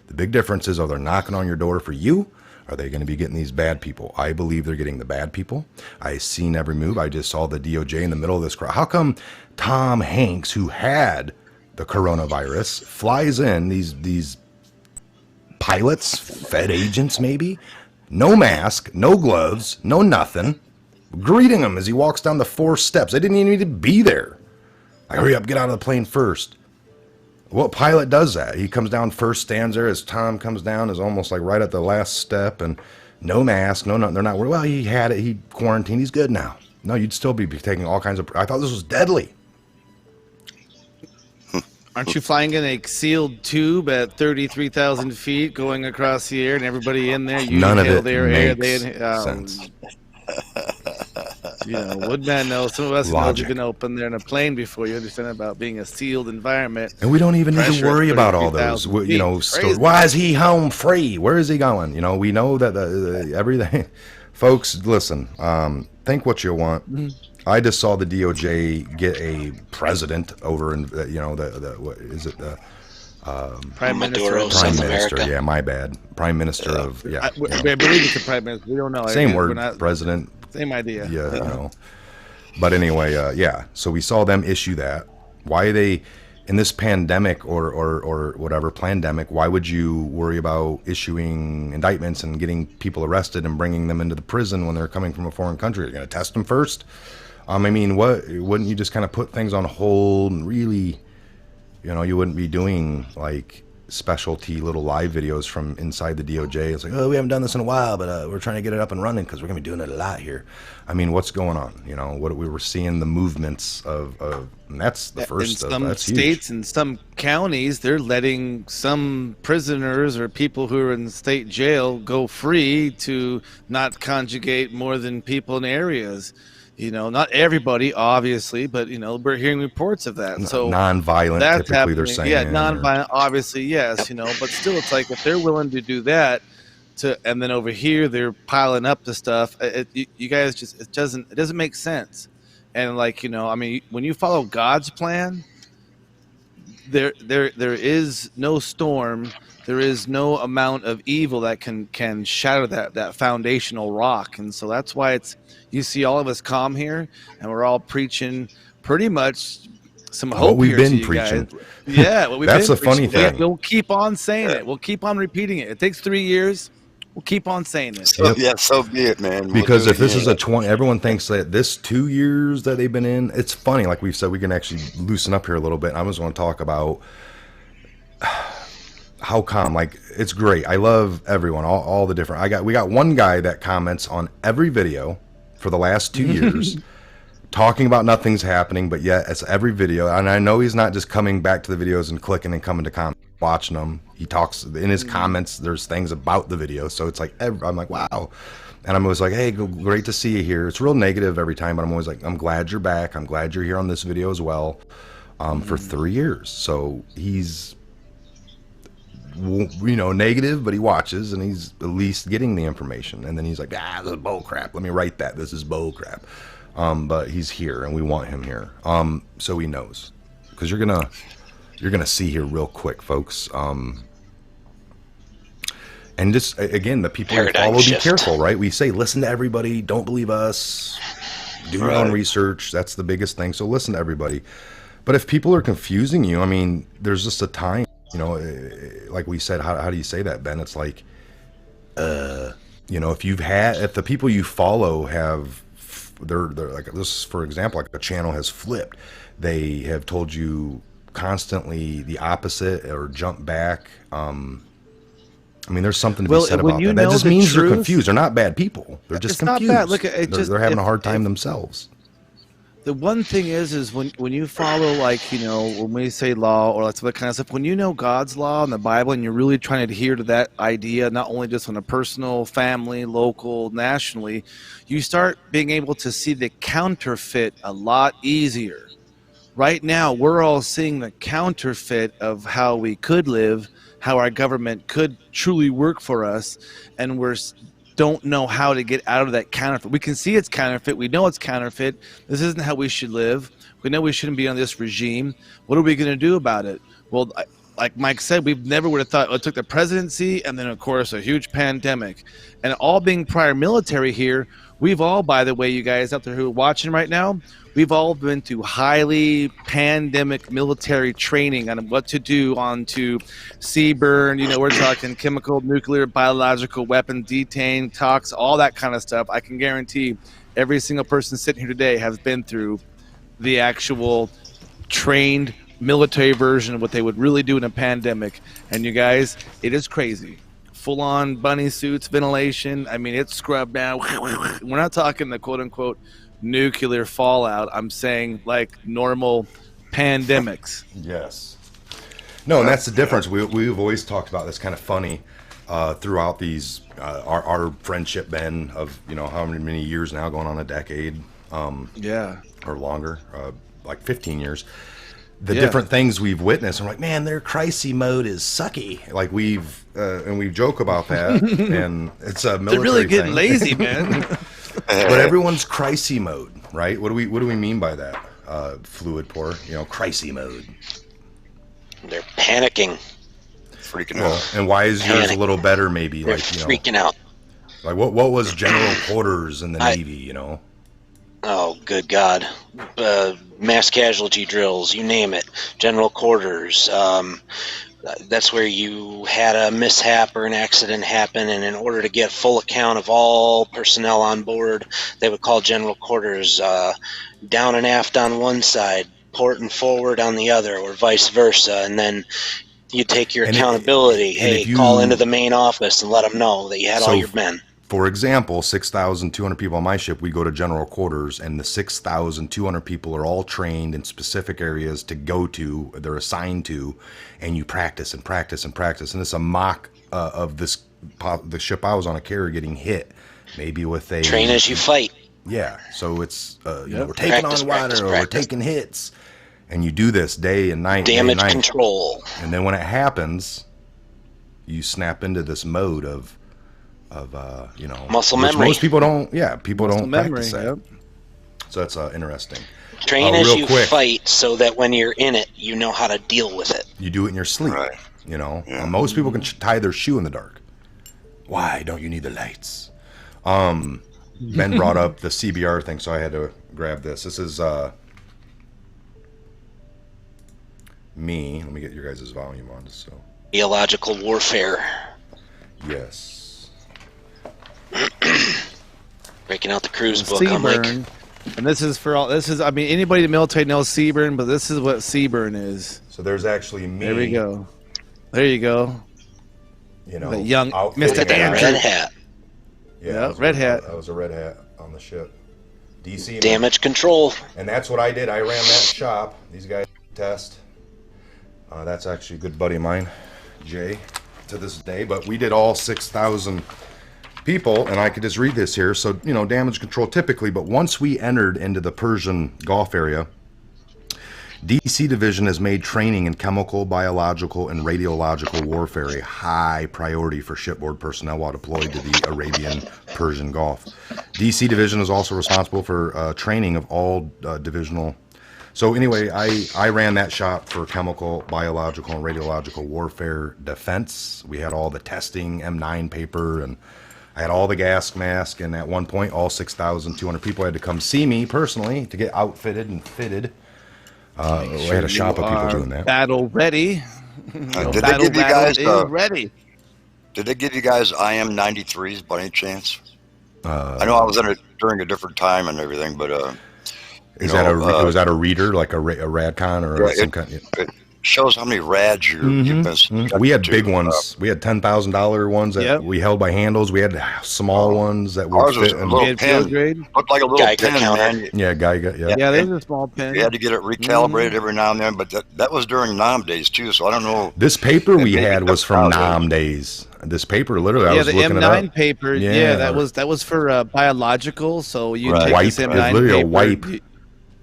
[SPEAKER 2] The big difference is, are they knocking on your door for you? Are they going to be getting these bad people? I believe they're getting the bad people. I've seen every move. I just saw the DOJ in the middle of this crowd. How come Tom Hanks, who had the coronavirus, flies in, these pilots, Fed agents maybe, no mask, no gloves, no nothing, greeting him as he walks down the 4 steps. They didn't even need to be there. Like, hurry up, get out of the plane first. What pilot does that? He comes down first, stands there as Tom comes down, is almost like right at the last step, and no mask, no, they're not worried. Well, he had it, he quarantined, he's good now. No, you'd still be taking all kinds of. I thought this was deadly.
[SPEAKER 5] Aren't you flying in a sealed tube at 33,000 feet, going across the air, and everybody in there? You
[SPEAKER 2] None of
[SPEAKER 5] inhale
[SPEAKER 2] it
[SPEAKER 5] their air.
[SPEAKER 2] makes
[SPEAKER 5] They
[SPEAKER 2] sense.
[SPEAKER 5] You know, Woodman knows. Some of us know you've been open there in a plane before. You understand about being a sealed environment.
[SPEAKER 2] And we don't even need to worry about all those. You know, why is he home free? Where is he going? You know, we know that everything. Folks, listen. Think what you want. Mm-hmm. I just saw the DOJ get a president over in, you know, what is it? The
[SPEAKER 5] Prime Minister.
[SPEAKER 2] Prime Minister. Yeah, my bad. Prime Minister of, yeah.
[SPEAKER 5] I believe it's the Prime Minister. We don't know.
[SPEAKER 2] Same word, president.
[SPEAKER 5] Same idea.
[SPEAKER 2] Yeah, you know. But anyway, yeah. So we saw them issue that. Why they, in this pandemic or whatever, pandemic, why would you worry about issuing indictments and getting people arrested and bringing them into the prison when they're coming from a foreign country? You're going to test them first? I mean, wouldn't you just kind of put things on hold and really, you know, you wouldn't be doing like specialty little live videos from inside the DOJ. It's like, oh, we haven't done this in a while, but we're trying to get it up and running because we're going to be doing it a lot here. I mean, what's going on? You know, what we were seeing the movements of and that's the first.
[SPEAKER 5] In some
[SPEAKER 2] that's
[SPEAKER 5] states
[SPEAKER 2] huge.
[SPEAKER 5] and some counties, they're letting some prisoners or people who are in state jail go free to not conjugate more than people in areas. You know, not everybody, obviously, but, you know, we're hearing reports of that. So
[SPEAKER 2] non-violent,
[SPEAKER 5] that's
[SPEAKER 2] typically
[SPEAKER 5] happening.
[SPEAKER 2] they're saying.
[SPEAKER 5] Yeah, non-violent, obviously, yes, you know, but still it's like if they're willing to do that, and then over here they're piling up the stuff, you guys just, it doesn't make sense. And like, you know, I mean, when you follow God's plan, there is no storm, there is no amount of evil that can shatter that foundational rock. And so that's why you see all of us calm here, and we're all preaching pretty much some hope.
[SPEAKER 2] What we've
[SPEAKER 5] here
[SPEAKER 2] been
[SPEAKER 5] to you
[SPEAKER 2] preaching.
[SPEAKER 5] Guys. Yeah, what we've
[SPEAKER 2] that's
[SPEAKER 5] been
[SPEAKER 2] the funny
[SPEAKER 5] preaching.
[SPEAKER 2] thing.
[SPEAKER 5] We'll keep on saying it. We'll keep on repeating it. It takes 3 years. We'll keep on saying it.
[SPEAKER 4] So, yeah, so be it, man.
[SPEAKER 2] Because if this is a 20, everyone thinks that this 2 years that they've been in, it's funny. Like we've said, we can actually loosen up here a little bit. I was going to talk about how calm. Like, it's great. I love everyone, all the different. We got one guy that comments on every video for the last 2 years, talking about nothing's happening, but yet it's every video. And I know he's not just coming back to the videos and clicking and coming to comment, watching them. He talks in his comments. There's things about the video, so it's like I'm like, wow. And I'm always like, hey, great to see you here. It's real negative every time, but I'm always like, I'm glad you're back. I'm glad you're here on this video as well. For 3 years, so he's, you know, negative, but he watches and he's at least getting the information. And then he's like, this is bull crap. Let me write that. This is bull crap. But he's here and we want him here. So he knows, because you're gonna see here real quick, folks. And just again, the people who follow, be careful, right? We say listen to everybody, don't believe us. Do your own research. That's the biggest thing. So listen to everybody. But if people are confusing you, I mean, there's just a time, like we said, how do you say that, Ben? It's like, if the people you follow have, they're like this, for example, like a channel has flipped. They have told you constantly the opposite or jump back. I mean, there's something to be said about that. That just means they're confused. They're not bad people. They're just confused. Not bad. Look, they're having a hard time themselves.
[SPEAKER 5] The one thing is when you follow, like, when we say law or like some of that kind of stuff, when you know God's law and the Bible and you're really trying to adhere to that idea, not only just on a personal, family, local, nationally, you start being able to see the counterfeit a lot easier. Right now, we're all seeing the counterfeit of how we could live, how our government could truly work for us, and don't know how to get out of that counterfeit. We can see it's counterfeit. We know it's counterfeit. This isn't how we should live. We know we shouldn't be on this regime. What are we going to do about it? Well, like Mike said, we never would have thought it took the presidency and then, of course, a huge pandemic. And all being prior military here, we've all, by the way, you guys out there who are watching right now, we've all been through highly pandemic military training on what to do onto CBRN. We're talking chemical, nuclear, biological weapon, detain, tox, all that kind of stuff. I can guarantee every single person sitting here today has been through the actual trained military version of what they would really do in a pandemic. And you guys, it is crazy. Full-on bunny suits, ventilation. I mean, it's scrubbed now. We're not talking the quote-unquote nuclear fallout. I'm saying like normal pandemics.
[SPEAKER 2] Yes. No, and that's the difference. We've always talked about this, kind of funny, throughout these our friendship, Ben, of how many years now, going on a decade, or longer, like 15 years. The different things we've witnessed. I'm like, man, their crisis mode is sucky. Like and we joke about that, and it's a military. They're really getting
[SPEAKER 5] lazy, man.
[SPEAKER 2] But everyone's crisis mode, right? What do we mean by that? Fluid pour, crisis mode.
[SPEAKER 6] They're panicking,
[SPEAKER 4] freaking out.
[SPEAKER 2] And why is yours a little better? Maybe
[SPEAKER 6] they're freaking out.
[SPEAKER 2] Like what was general quarters in the Navy?
[SPEAKER 6] Oh, good God. Mass casualty drills, you name it. General quarters. That's where you had a mishap or an accident happen, and in order to get full account of all personnel on board, they would call general quarters down and aft on one side, port and forward on the other, or vice versa, and then you take your accountability. Call into the main office and let them know that you had all your men.
[SPEAKER 2] For example, 6,200 people on my ship, we go to general quarters, and the 6,200 people are all trained in specific areas to go to, they're assigned to, and you practice and practice and practice. And it's a mock of the ship I was on, a carrier, getting hit, maybe with a...
[SPEAKER 6] Train as you fight.
[SPEAKER 2] Yeah, so it's, we're taking on water, or we're taking hits, and you do this day and night.
[SPEAKER 6] Damage control.
[SPEAKER 2] And then when it happens, you snap into this mode of
[SPEAKER 6] muscle memory.
[SPEAKER 2] Most people don't. Yeah, people don't practice that. Yep. So that's interesting.
[SPEAKER 6] Train as you fight, so that when you're in it, you know how to deal with it.
[SPEAKER 2] You do it in your sleep. Right. Most people can tie their shoe in the dark. Why don't you need the lights? Ben brought up the CBR thing, so I had to grab this. This is me. Let me get your guys' volume on. So
[SPEAKER 6] biological warfare.
[SPEAKER 2] Yes.
[SPEAKER 6] Breaking out the cruise book. I'm like,
[SPEAKER 5] and this is for all. This is, I mean, anybody in the military knows CBRN, but this is what CBRN is.
[SPEAKER 2] So there's actually me.
[SPEAKER 5] There we go. There you go. The young Mr.
[SPEAKER 6] Andrew. Red hat.
[SPEAKER 2] Yeah,
[SPEAKER 5] red hat.
[SPEAKER 2] That was a red hat on the ship. DC
[SPEAKER 6] damage control.
[SPEAKER 2] And that's what I did. I ran that shop. These guys test. That's actually a good buddy of mine, Jay, to this day. But we did all 6,000 people, and I could just read this here. So, damage control typically, but once we entered into the Persian Gulf area, DC Division has made training in chemical, biological, and radiological warfare a high priority for shipboard personnel while deployed to the Arabian Persian Gulf. DC Division is also responsible for training of all divisional. So anyway, I ran that shop for chemical, biological, and radiological warfare defense. We had all the testing, M9 paper, and I had all the gas masks, and at one point, all 6,200 people had to come see me personally to get outfitted and fitted. We had a shop of people doing that.
[SPEAKER 5] Battle ready.
[SPEAKER 4] Did they give you guys?
[SPEAKER 5] Ready?
[SPEAKER 4] Did they give you guys IM93s by any chance? I know I was in it during a different time and everything, but
[SPEAKER 2] was that a reader, like a Radcon or some kind?
[SPEAKER 4] It shows how many rads you've been.
[SPEAKER 2] We had big ones. We had $10,000 ones that we held by handles. We had small ones that would
[SPEAKER 4] ours was
[SPEAKER 2] fit.
[SPEAKER 4] a little pin. Looked like a little
[SPEAKER 6] Geiger
[SPEAKER 4] pin,
[SPEAKER 6] counter.
[SPEAKER 4] man.
[SPEAKER 2] Yeah, Geiger. Yeah.
[SPEAKER 5] Yeah, there's a small pin.
[SPEAKER 4] You had to get it recalibrated every now and then, but that was during NOM days too. So I don't know.
[SPEAKER 2] This paper we had was from NOM days. This paper, literally, I was looking it up.
[SPEAKER 5] the M9 paper. Yeah, that was for biological. So you take
[SPEAKER 2] wipe.
[SPEAKER 5] this M9
[SPEAKER 2] It was literally
[SPEAKER 5] paper.
[SPEAKER 2] a wipe.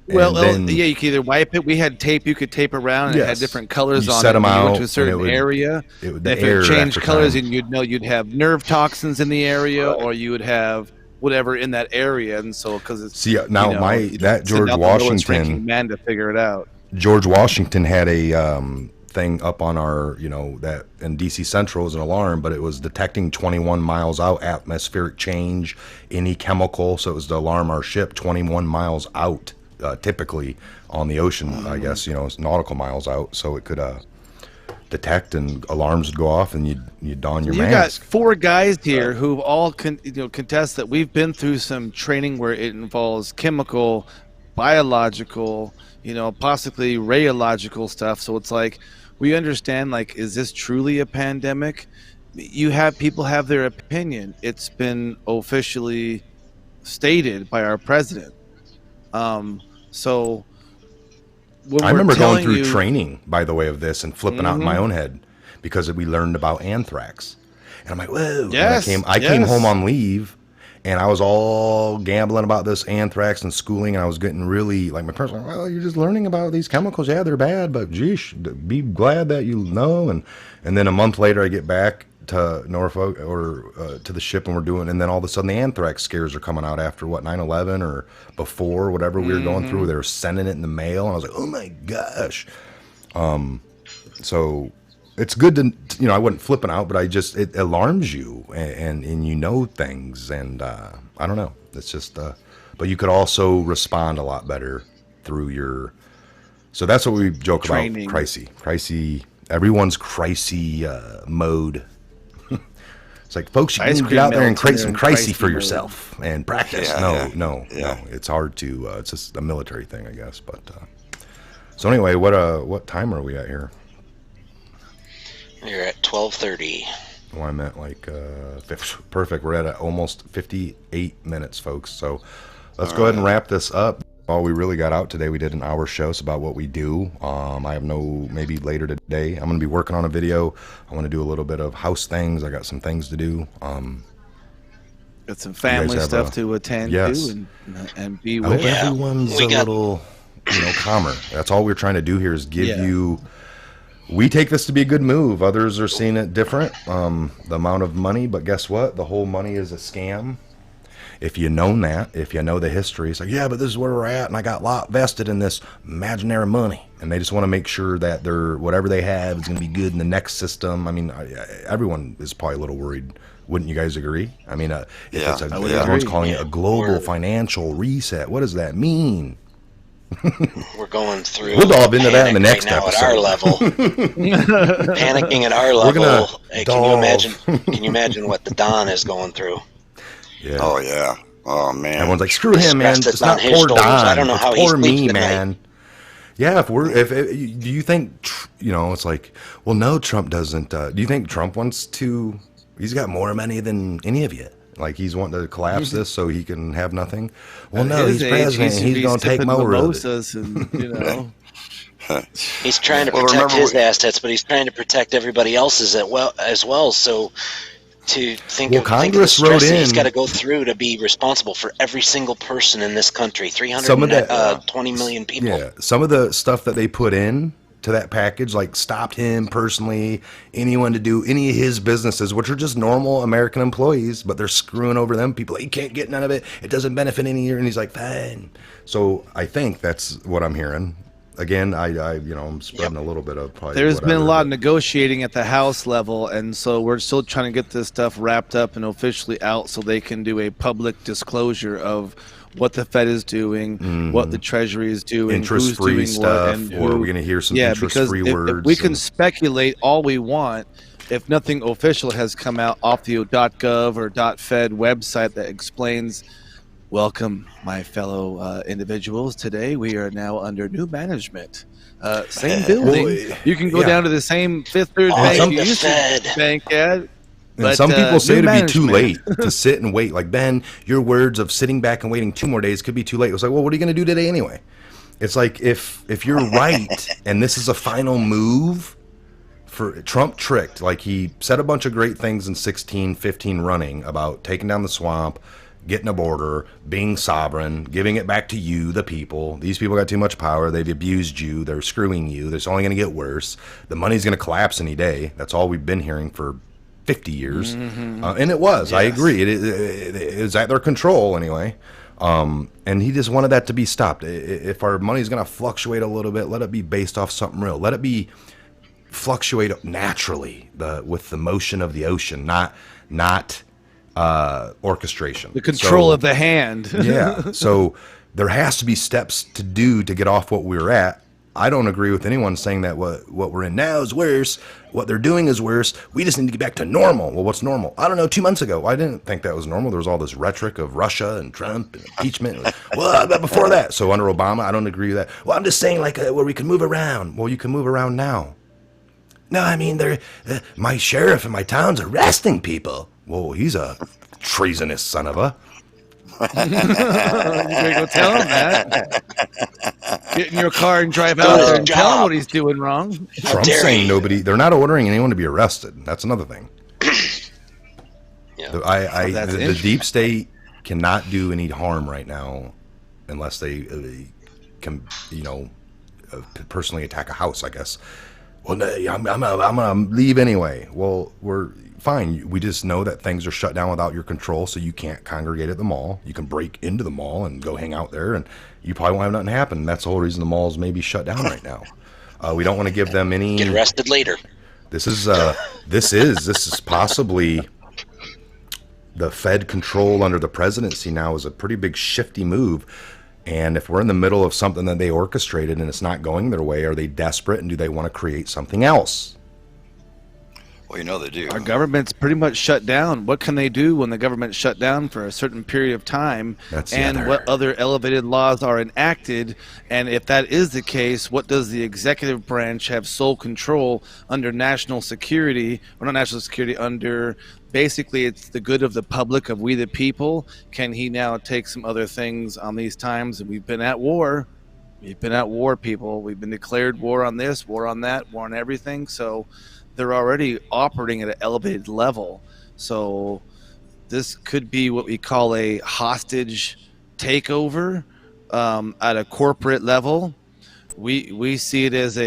[SPEAKER 5] Well,
[SPEAKER 2] then
[SPEAKER 5] you could either wipe it. We had tape you could tape around, and it had different colors on
[SPEAKER 2] set
[SPEAKER 5] it.
[SPEAKER 2] them
[SPEAKER 5] You
[SPEAKER 2] out,
[SPEAKER 5] went to a certain area.
[SPEAKER 2] The
[SPEAKER 5] if
[SPEAKER 2] air
[SPEAKER 5] it changed
[SPEAKER 2] after
[SPEAKER 5] colors,
[SPEAKER 2] time.
[SPEAKER 5] and you'd know you'd have nerve toxins in the area, or you would have whatever in that area. And so, because it's
[SPEAKER 2] that George Washington
[SPEAKER 5] man to figure it out.
[SPEAKER 2] George Washington had a thing up on our, that in DC Central was an alarm, but it was detecting 21 miles out atmospheric change, any chemical. So it was to alarm our ship 21 miles out. Typically on the ocean, I guess, it's nautical miles out, so it could detect and alarms would go off, and you'd don your mask.
[SPEAKER 5] You got 4 guys here who all contest that we've been through some training where it involves chemical, biological, possibly radiological stuff. So it's like we understand, like, is this truly a pandemic? People have their opinion. It's been officially stated by our president. So
[SPEAKER 2] I remember going through training, by the way, of this and flipping out in my own head because we learned about anthrax, and I'm like, whoa!
[SPEAKER 5] Yes,
[SPEAKER 2] I came home on leave, and I was all gambling about this anthrax and schooling, and I was getting really like my parents were like, well, you're just learning about these chemicals. Yeah, they're bad, but geez, be glad that you know. And then a month later, I get back to Norfolk or to the ship, and we're doing, and then all of a sudden the anthrax scares are coming out after 9/11 or before whatever we were going through. They were sending it in the mail, and I was like, oh my gosh. So it's good to, I wasn't flipping out, but it alarms you and things, and I don't know, it's just but you could also respond a lot better through so that's what we joke
[SPEAKER 5] training.
[SPEAKER 2] About crisis. Everyone's crisis mode. It's like, folks, you can get out there and create some crisis for yourself and practice. No. It's hard to. It's just a military thing, I guess. But so anyway, what time are we at here?
[SPEAKER 6] You're at 12:30.
[SPEAKER 2] Oh, I meant perfect. We're at almost 58 minutes, folks. So let's go ahead and wrap this up. All we really got out today, we did an hour show about what we do. I have maybe later today, I'm going to be working on a video. I want to do a little bit of house things. I got some things to do.
[SPEAKER 5] Got some family stuff to attend to and be with.
[SPEAKER 2] Everyone's a little, calmer. That's all we're trying to do here is give you. We take this to be a good move. Others are seeing it different. The amount of money, but guess what? The whole money is a scam. If you know the history, it's like, yeah, but this is where we're at, and I got a lot vested in this imaginary money, and they just want to make sure that whatever they have is going to be good in the next system. I mean, everyone is probably a little worried. Wouldn't you guys agree? I mean, everyone's calling it a global financial reset. What does that mean?
[SPEAKER 6] We're going through.
[SPEAKER 2] We'll dive into that in the next
[SPEAKER 6] right now
[SPEAKER 2] episode.
[SPEAKER 6] at our level. Panicking at our level. Hey, can you imagine what the Don is going through?
[SPEAKER 2] Yeah.
[SPEAKER 4] Oh yeah. Oh man.
[SPEAKER 2] Everyone's like, screw him, man. It's not poor Don.
[SPEAKER 6] I don't know how he's
[SPEAKER 2] poor me, man. Yeah. Do you think, it's like, well, no, Trump doesn't. Do you think Trump wants to? He's got more money than any of you. Like he's wanting to collapse this so he can have nothing. Well, no, he's president. He's going to take more of it.
[SPEAKER 5] And,
[SPEAKER 6] he's trying to protect his assets, but he's trying to protect everybody else's as well. So. To think of
[SPEAKER 2] Congress
[SPEAKER 6] think of the stress
[SPEAKER 2] wrote
[SPEAKER 6] that
[SPEAKER 2] in,
[SPEAKER 6] he's got to go through to be responsible for every single person in this country, 320 million people.
[SPEAKER 2] Yeah, some of the stuff that they put in to that package, like stopped him personally, anyone to do any of his businesses, which are just normal American employees, but they're screwing over them. People, he can't get none of it. It doesn't benefit any year, and he's like, fine. So I think that's what I'm hearing. again, I'm spreading a little bit of probably.
[SPEAKER 5] There's been a
[SPEAKER 2] whatever,
[SPEAKER 5] lot of
[SPEAKER 2] but-
[SPEAKER 5] negotiating at the House level, and so we're still trying to get this stuff wrapped up and officially out so they can do a public disclosure of what the Fed is doing, what the Treasury is doing, who's
[SPEAKER 2] interest-free
[SPEAKER 5] doing
[SPEAKER 2] stuff,
[SPEAKER 5] what, and
[SPEAKER 2] or
[SPEAKER 5] who.
[SPEAKER 2] we're going to hear some
[SPEAKER 5] Yeah,
[SPEAKER 2] interest-free
[SPEAKER 5] because
[SPEAKER 2] words.
[SPEAKER 5] if we can
[SPEAKER 2] and-
[SPEAKER 5] speculate all we want. If nothing official has come out off the .gov or .fed website that explains, welcome, my fellow individuals. Today we are now under new management. Same building.
[SPEAKER 2] Well,
[SPEAKER 5] You can go
[SPEAKER 2] yeah.
[SPEAKER 5] down to the same Fifth Third
[SPEAKER 6] Oh,
[SPEAKER 5] Bank you
[SPEAKER 6] the
[SPEAKER 5] used
[SPEAKER 6] Fed.
[SPEAKER 5] to bank at.
[SPEAKER 2] And
[SPEAKER 5] But,
[SPEAKER 2] some people say
[SPEAKER 5] new
[SPEAKER 2] it'd be too late
[SPEAKER 5] management.
[SPEAKER 2] to sit and wait. Like, Ben, your words of sitting back and waiting 2 more days could be too late. It was like, well, what are you going to do today anyway? It's like, if you're right and this is a final move for Trump tricked, like he said a bunch of great things in 16, 15 running about taking down the swamp, getting a border, being sovereign, giving it back to you, the people. These people got too much power. They've abused you. They're screwing you. It's only going to get worse. The money's going to collapse any day. That's all we've been hearing for 50 years. And it was. I agree. It is at their control anyway. And he just wanted that to be stopped. If our money's going to fluctuate a little bit, let it be based off something real. Let it be fluctuate naturally with the motion of the ocean, not orchestration.
[SPEAKER 5] The control
[SPEAKER 2] So-
[SPEAKER 5] of the hand.
[SPEAKER 2] yeah. So there has to be steps to do to get off what we're at. I don't agree with anyone saying that what we're in now is worse. What they're doing is worse. We just need to get back to normal. Well, what's normal? I don't know. 2 months ago, I didn't think that was normal. There was all this rhetoric of Russia and Trump and impeachment. Well, but before that, so under Obama, I don't agree with that. Well, I'm just saying like where we can move around. Well, you can move around now. No, I mean, they're my sheriff in my town's arresting people. Well, he's a treasonous son of a.
[SPEAKER 5] You better go tell him that. Get in your car and drive out there and tell him what he's doing wrong.
[SPEAKER 2] Trump's
[SPEAKER 6] dare
[SPEAKER 2] saying
[SPEAKER 6] you.
[SPEAKER 2] they're not ordering anyone to be arrested. That's another thing.
[SPEAKER 6] Yeah.
[SPEAKER 5] That's
[SPEAKER 2] The
[SPEAKER 5] interesting.
[SPEAKER 2] deep state cannot do any harm right now unless they can, personally attack a house, I guess. Well, no, I'm gonna leave anyway. Well, we're fine. We just know that things are shut down without your control, so you can't congregate at the mall. You can break into the mall and go hang out there, and you probably won't have nothing happen. That's the whole reason the malls may be shut down right now. We don't want to give them any.
[SPEAKER 6] Get arrested later.
[SPEAKER 2] This is possibly the Fed control under the presidency now is a pretty big shifty move. And if we're in the middle of something that they orchestrated and it's not going their way, are they desperate and do they want to create something else?
[SPEAKER 4] Well, they do.
[SPEAKER 5] Our government's pretty much shut down. What can they do when the government's shut down for a certain period of time? What other elevated laws are enacted? And if that is the case, what does the executive branch have sole control under national security, or not national security, under basically it's the good of the public, of we the people? Can he now take some other things on these times? And we've been at war. We've been at war, people. We've been declared war on this, war on that, war on everything. So they're already operating at an elevated level. So this could be what we call a hostage takeover at a corporate level. We see it as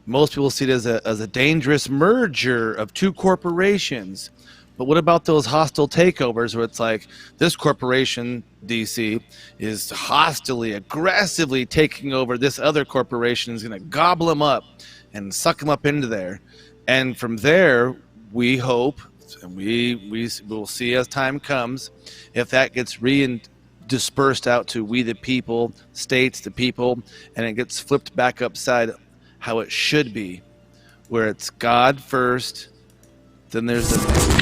[SPEAKER 5] most people see it as a dangerous merger of two corporations. But what about those hostile takeovers where it's like this corporation, DC, is hostilely, aggressively taking over this other corporation, is going to gobble them up and suck them up into there. And from there, we hope, and we will see as time comes, if that gets dispersed out to we the people, states, the people, and it gets flipped back upside how it should be, where it's God first, then there's the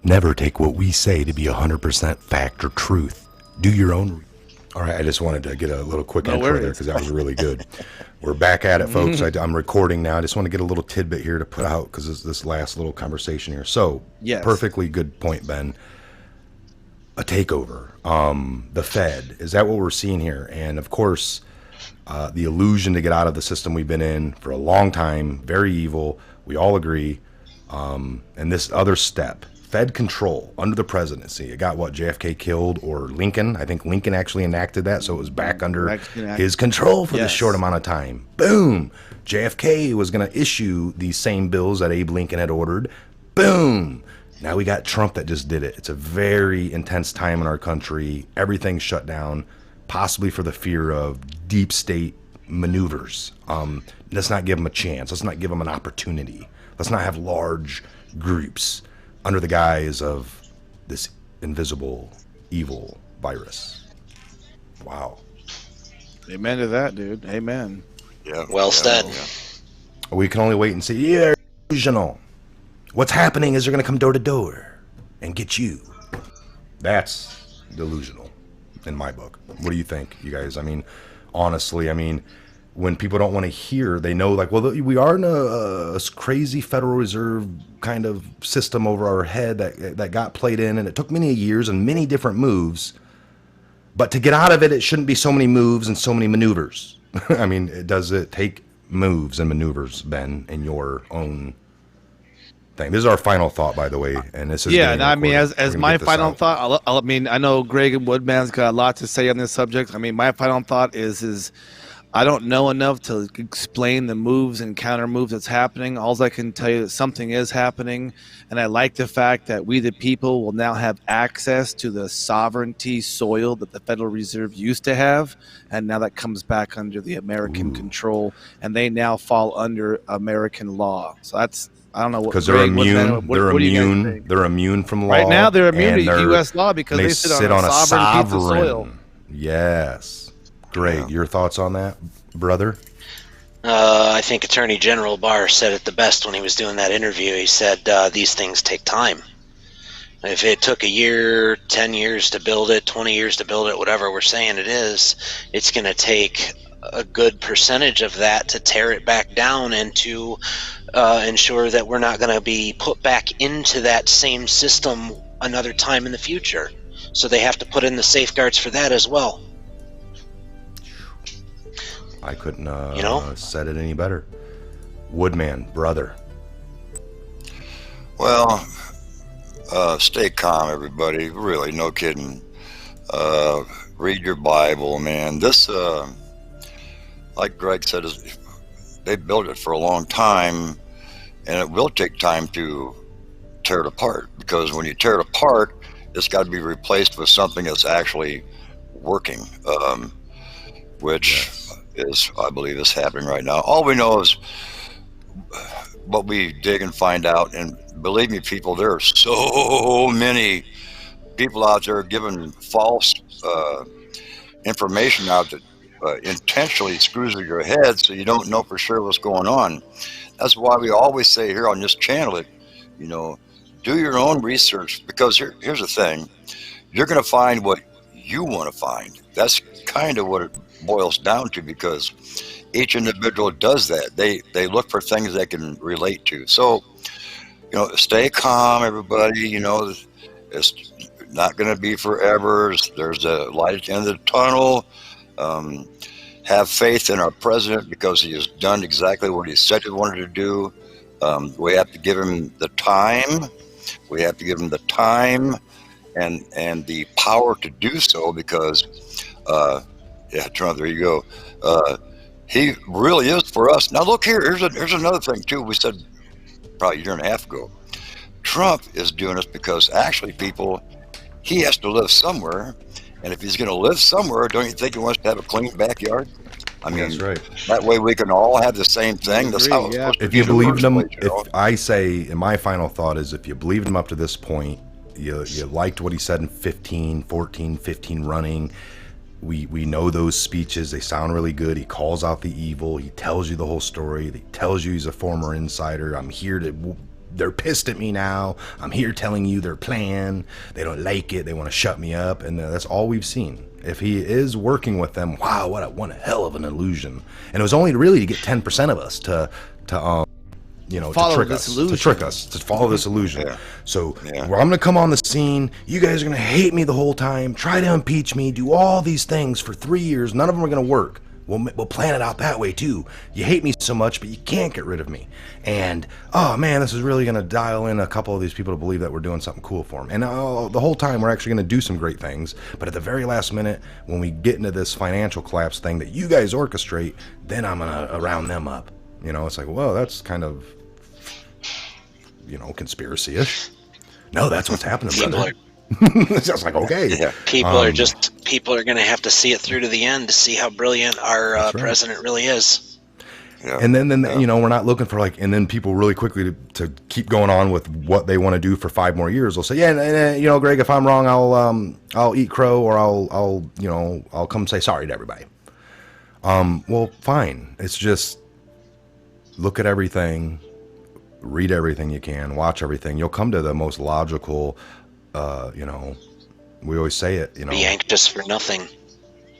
[SPEAKER 2] Never take what we say to be 100% fact or truth. Do your own. All right, I just wanted to get a little quick intro there because that was really good. We're back at it, folks. I'm recording now. I just want to get a little tidbit here to put out because this last little conversation here. So,
[SPEAKER 5] Yes.
[SPEAKER 2] Perfectly good point, Ben. A takeover. The Fed. Is that what we're seeing here? And, of course, the illusion to get out of the system we've been in for a long time, very evil. We all agree. And this other step, Fed control under the presidency. It got JFK killed, or Lincoln. I think Lincoln actually enacted that, so it was back under his control for this short amount of time. Boom! JFK was going to issue these same bills that Abe Lincoln had ordered. Boom! Now we got Trump that just did it. It's a very intense time in our country. Everything's shut down. possibly for the fear of deep state maneuvers. Let's not give them a chance. Let's not give them an opportunity. Let's not have large groups under the guise of this invisible evil virus. Wow.
[SPEAKER 5] Amen to that, dude. Amen.
[SPEAKER 4] Yeah.
[SPEAKER 6] Well said.
[SPEAKER 4] Yeah.
[SPEAKER 2] We can only wait and see. Yeah, delusional. What's happening is they're going to come door to door and get you. That's delusional in my book. What do you think, you guys? I mean, honestly, I mean, when people don't want to hear, they know, like, well, we are in a crazy Federal Reserve kind of system over our head that got played in, and it took many years and many different moves. But to get out of it, it shouldn't be so many moves and so many maneuvers. I mean, does it take moves and maneuvers, Ben, in your own thing? This is our final thought, by the way, and this is
[SPEAKER 5] I mean, as my final thought, I mean, I know Greg Woodman's got a lot to say on this subject. I mean, my final thought is I don't know enough to explain the moves and counter moves that's happening. All I can tell you is something is happening, and I like the fact that we, the people, will now have access to the sovereignty soil that the Federal Reserve used to have, and now that comes back under the American control, and they now fall under American law. So that's, I don't know what,
[SPEAKER 2] because they're immune. They're immune from law.
[SPEAKER 5] Right now, they're immune to U.S. law because they sit on a sovereign piece of soil.
[SPEAKER 2] Yes. Greg, your thoughts on that, brother?
[SPEAKER 6] I think Attorney General Barr said it the best when he was doing that interview. He said these things take time. If it took a year, 10 years to build it, 20 years to build it, whatever we're saying it is, it's going to take a good percentage of that to tear it back down and to ensure that we're not going to be put back into that same system another time in the future. So they have to put in the safeguards for that as well.
[SPEAKER 2] I couldn't said it any better. Woodman, brother.
[SPEAKER 4] Well, stay calm, everybody. Really, no kidding. Read your Bible, man. This, like Greg said, they built it for a long time, and it will take time to tear it apart, because when you tear it apart, it's got to be replaced with something that's actually working, which is, I believe, is happening right now. All we know is what we dig and find out, and believe me, people, there are so many people out there giving false information out that intentionally screws with your head so you don't know for sure what's going on. That's why we always say here on this channel that, do your own research, because here's the thing. You're going to find what you want to find. That's kind of what it boils down to, because each individual does that. They look for things they can relate to. So, stay calm, everybody. It's not going to be forever. There's a light at the end of the tunnel. Have faith in our president, because he has done exactly what he said he wanted to do. We have to give him the time. We have to give him the time and the power to do so, because Trump, there you go. He really is for us. Now look here, here's another thing too. We said probably a year and a half ago, Trump is doing this because actually, people, he has to live somewhere, and if he's going to live somewhere, don't you think he wants to have a clean backyard? I mean, that's right. That way we can all have the same thing. That's how it's supposed to be.
[SPEAKER 2] If you believed him, I say, and my final thought is, if you believed him up to this point, you liked what he said in 14, 15 running. We know those speeches. They sound really good. He calls out the evil. He tells you the whole story. He tells you he's a former insider. They're pissed at me now. I'm here telling you their plan. They don't like it. They want to shut me up. And that's all we've seen. If he is working with them, wow, what a hell of an illusion. And it was only really to get 10% of us to trick us, to follow this illusion. Yeah. So I'm going to come on the scene. You guys are going to hate me the whole time, try to impeach me, do all these things for 3 years. None of them are going to work. We'll plan it out that way too. You hate me so much, but you can't get rid of me. And, oh man, this is really going to dial in a couple of these people to believe that we're doing something cool for them. And the whole time we're actually going to do some great things. But at the very last minute, when we get into this financial collapse thing that you guys orchestrate, then I'm going to round them up. It's like, well, that's kind of, conspiracy-ish. No, that's what's happening, brother. It's just like, okay.
[SPEAKER 4] Yeah.
[SPEAKER 6] People are going to have to see it through to the end to see how brilliant our
[SPEAKER 2] That's right.
[SPEAKER 6] president really is.
[SPEAKER 4] Yeah.
[SPEAKER 2] And then we're not looking for and then people really quickly to keep going on with what they want to do for 5 more years. They'll say, yeah, and, Greg, if I'm wrong, I'll eat crow, or I'll come say sorry to everybody. Well, fine. It's just look at everything, read everything you can, watch everything. You'll come to the most logical, we always say it,
[SPEAKER 6] Be anxious for nothing.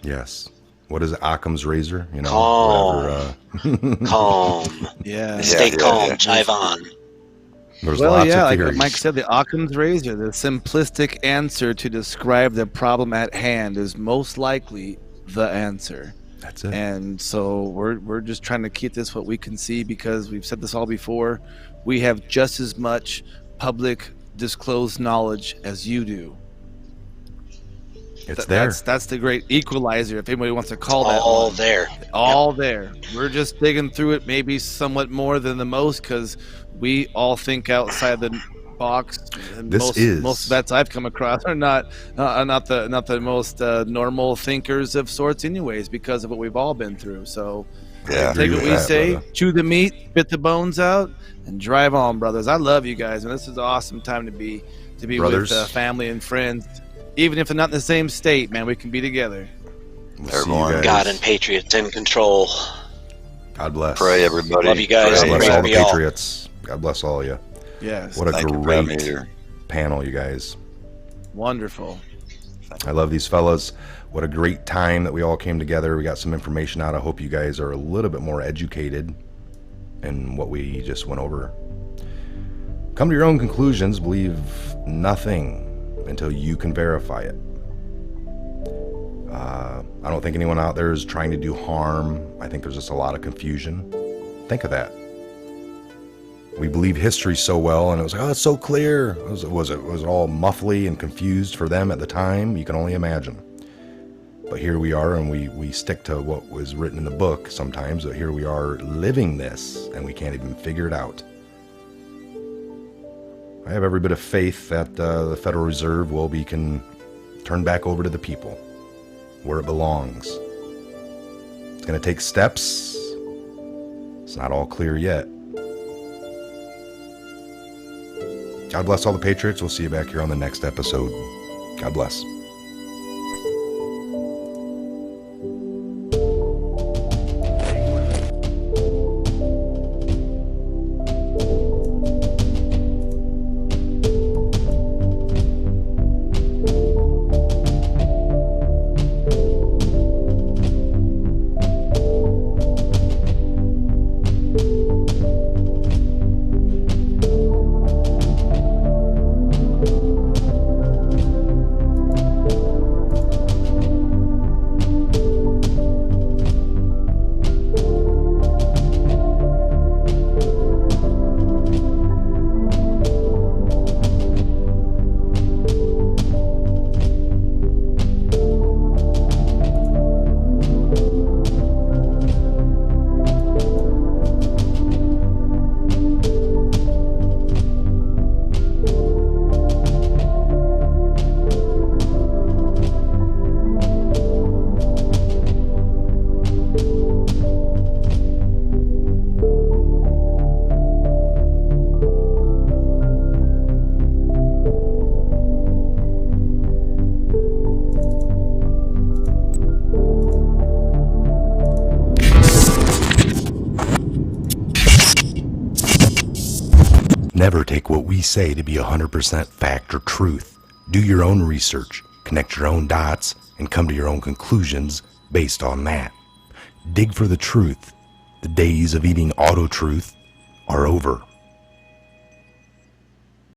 [SPEAKER 2] Yes. What is it? Occam's razor?
[SPEAKER 6] Calm. Calm.
[SPEAKER 5] Yeah.
[SPEAKER 6] Stay calm. Jive on.
[SPEAKER 2] There's
[SPEAKER 5] Well,
[SPEAKER 2] lots
[SPEAKER 5] yeah,
[SPEAKER 2] of
[SPEAKER 5] like
[SPEAKER 2] theories.
[SPEAKER 5] Mike said, the Occam's razor, the simplistic answer to describe the problem at hand is most likely the answer.
[SPEAKER 2] That's it.
[SPEAKER 5] And so we're just trying to keep this what we can see, because we've said this all before. We have just as much public disclosed knowledge as you do.
[SPEAKER 2] It's there.
[SPEAKER 5] That's the great equalizer, if anybody wants to call that
[SPEAKER 6] All
[SPEAKER 5] one.
[SPEAKER 6] there.
[SPEAKER 5] All there. We're just digging through it maybe somewhat more than the most, because we all think outside the box. And most vets I've come across are not the most normal thinkers of sorts anyways, because of what we've all been through. So
[SPEAKER 4] Yeah.
[SPEAKER 5] take what
[SPEAKER 2] with
[SPEAKER 5] we
[SPEAKER 2] that,
[SPEAKER 5] say,
[SPEAKER 2] brother.
[SPEAKER 5] chew the meat, spit the bones out, and drive on, brothers. I love you guys, and this is an awesome time to be
[SPEAKER 2] Brothers.
[SPEAKER 5] with family and friends. Even if they're not in the same state, man, we can be together.
[SPEAKER 2] We'll
[SPEAKER 4] They're
[SPEAKER 2] see you
[SPEAKER 4] going.
[SPEAKER 2] guys.
[SPEAKER 6] God and Patriots in control.
[SPEAKER 2] God bless.
[SPEAKER 4] Pray, everybody.
[SPEAKER 6] Love you guys.
[SPEAKER 2] God
[SPEAKER 4] Pray.
[SPEAKER 2] bless all the
[SPEAKER 6] Love y'all.
[SPEAKER 2] Patriots. God bless all of you.
[SPEAKER 5] Yes.
[SPEAKER 2] What a
[SPEAKER 4] Thank you for having me
[SPEAKER 2] great
[SPEAKER 4] here.
[SPEAKER 2] panel, you guys.
[SPEAKER 5] Wonderful.
[SPEAKER 2] I love these fellas. What a great time that we all came together. We got some information out. I hope you guys are a little bit more educated in what we just went over. Come to your own conclusions. Believe nothing until you can verify it. I don't think anyone out there is trying to do harm. I think there's just a lot of confusion. Think of that. We believe history so well, and it was like, oh, it's so clear. Was it all muffly and confused for them at the time? You can only imagine. But here we are, and we stick to what was written in the book sometimes, but here we are living this, and we can't even figure it out. I have every bit of faith that the Federal Reserve will be turned back over to the people, where it belongs. It's going to take steps. It's not all clear yet. God bless all the Patriots. We'll see you back here on the next episode. God bless. Never take what we say to be 100% fact or truth. Do your own research, connect your own dots, and come to your own conclusions based on that. Dig for the truth. The days of eating auto-truth are over.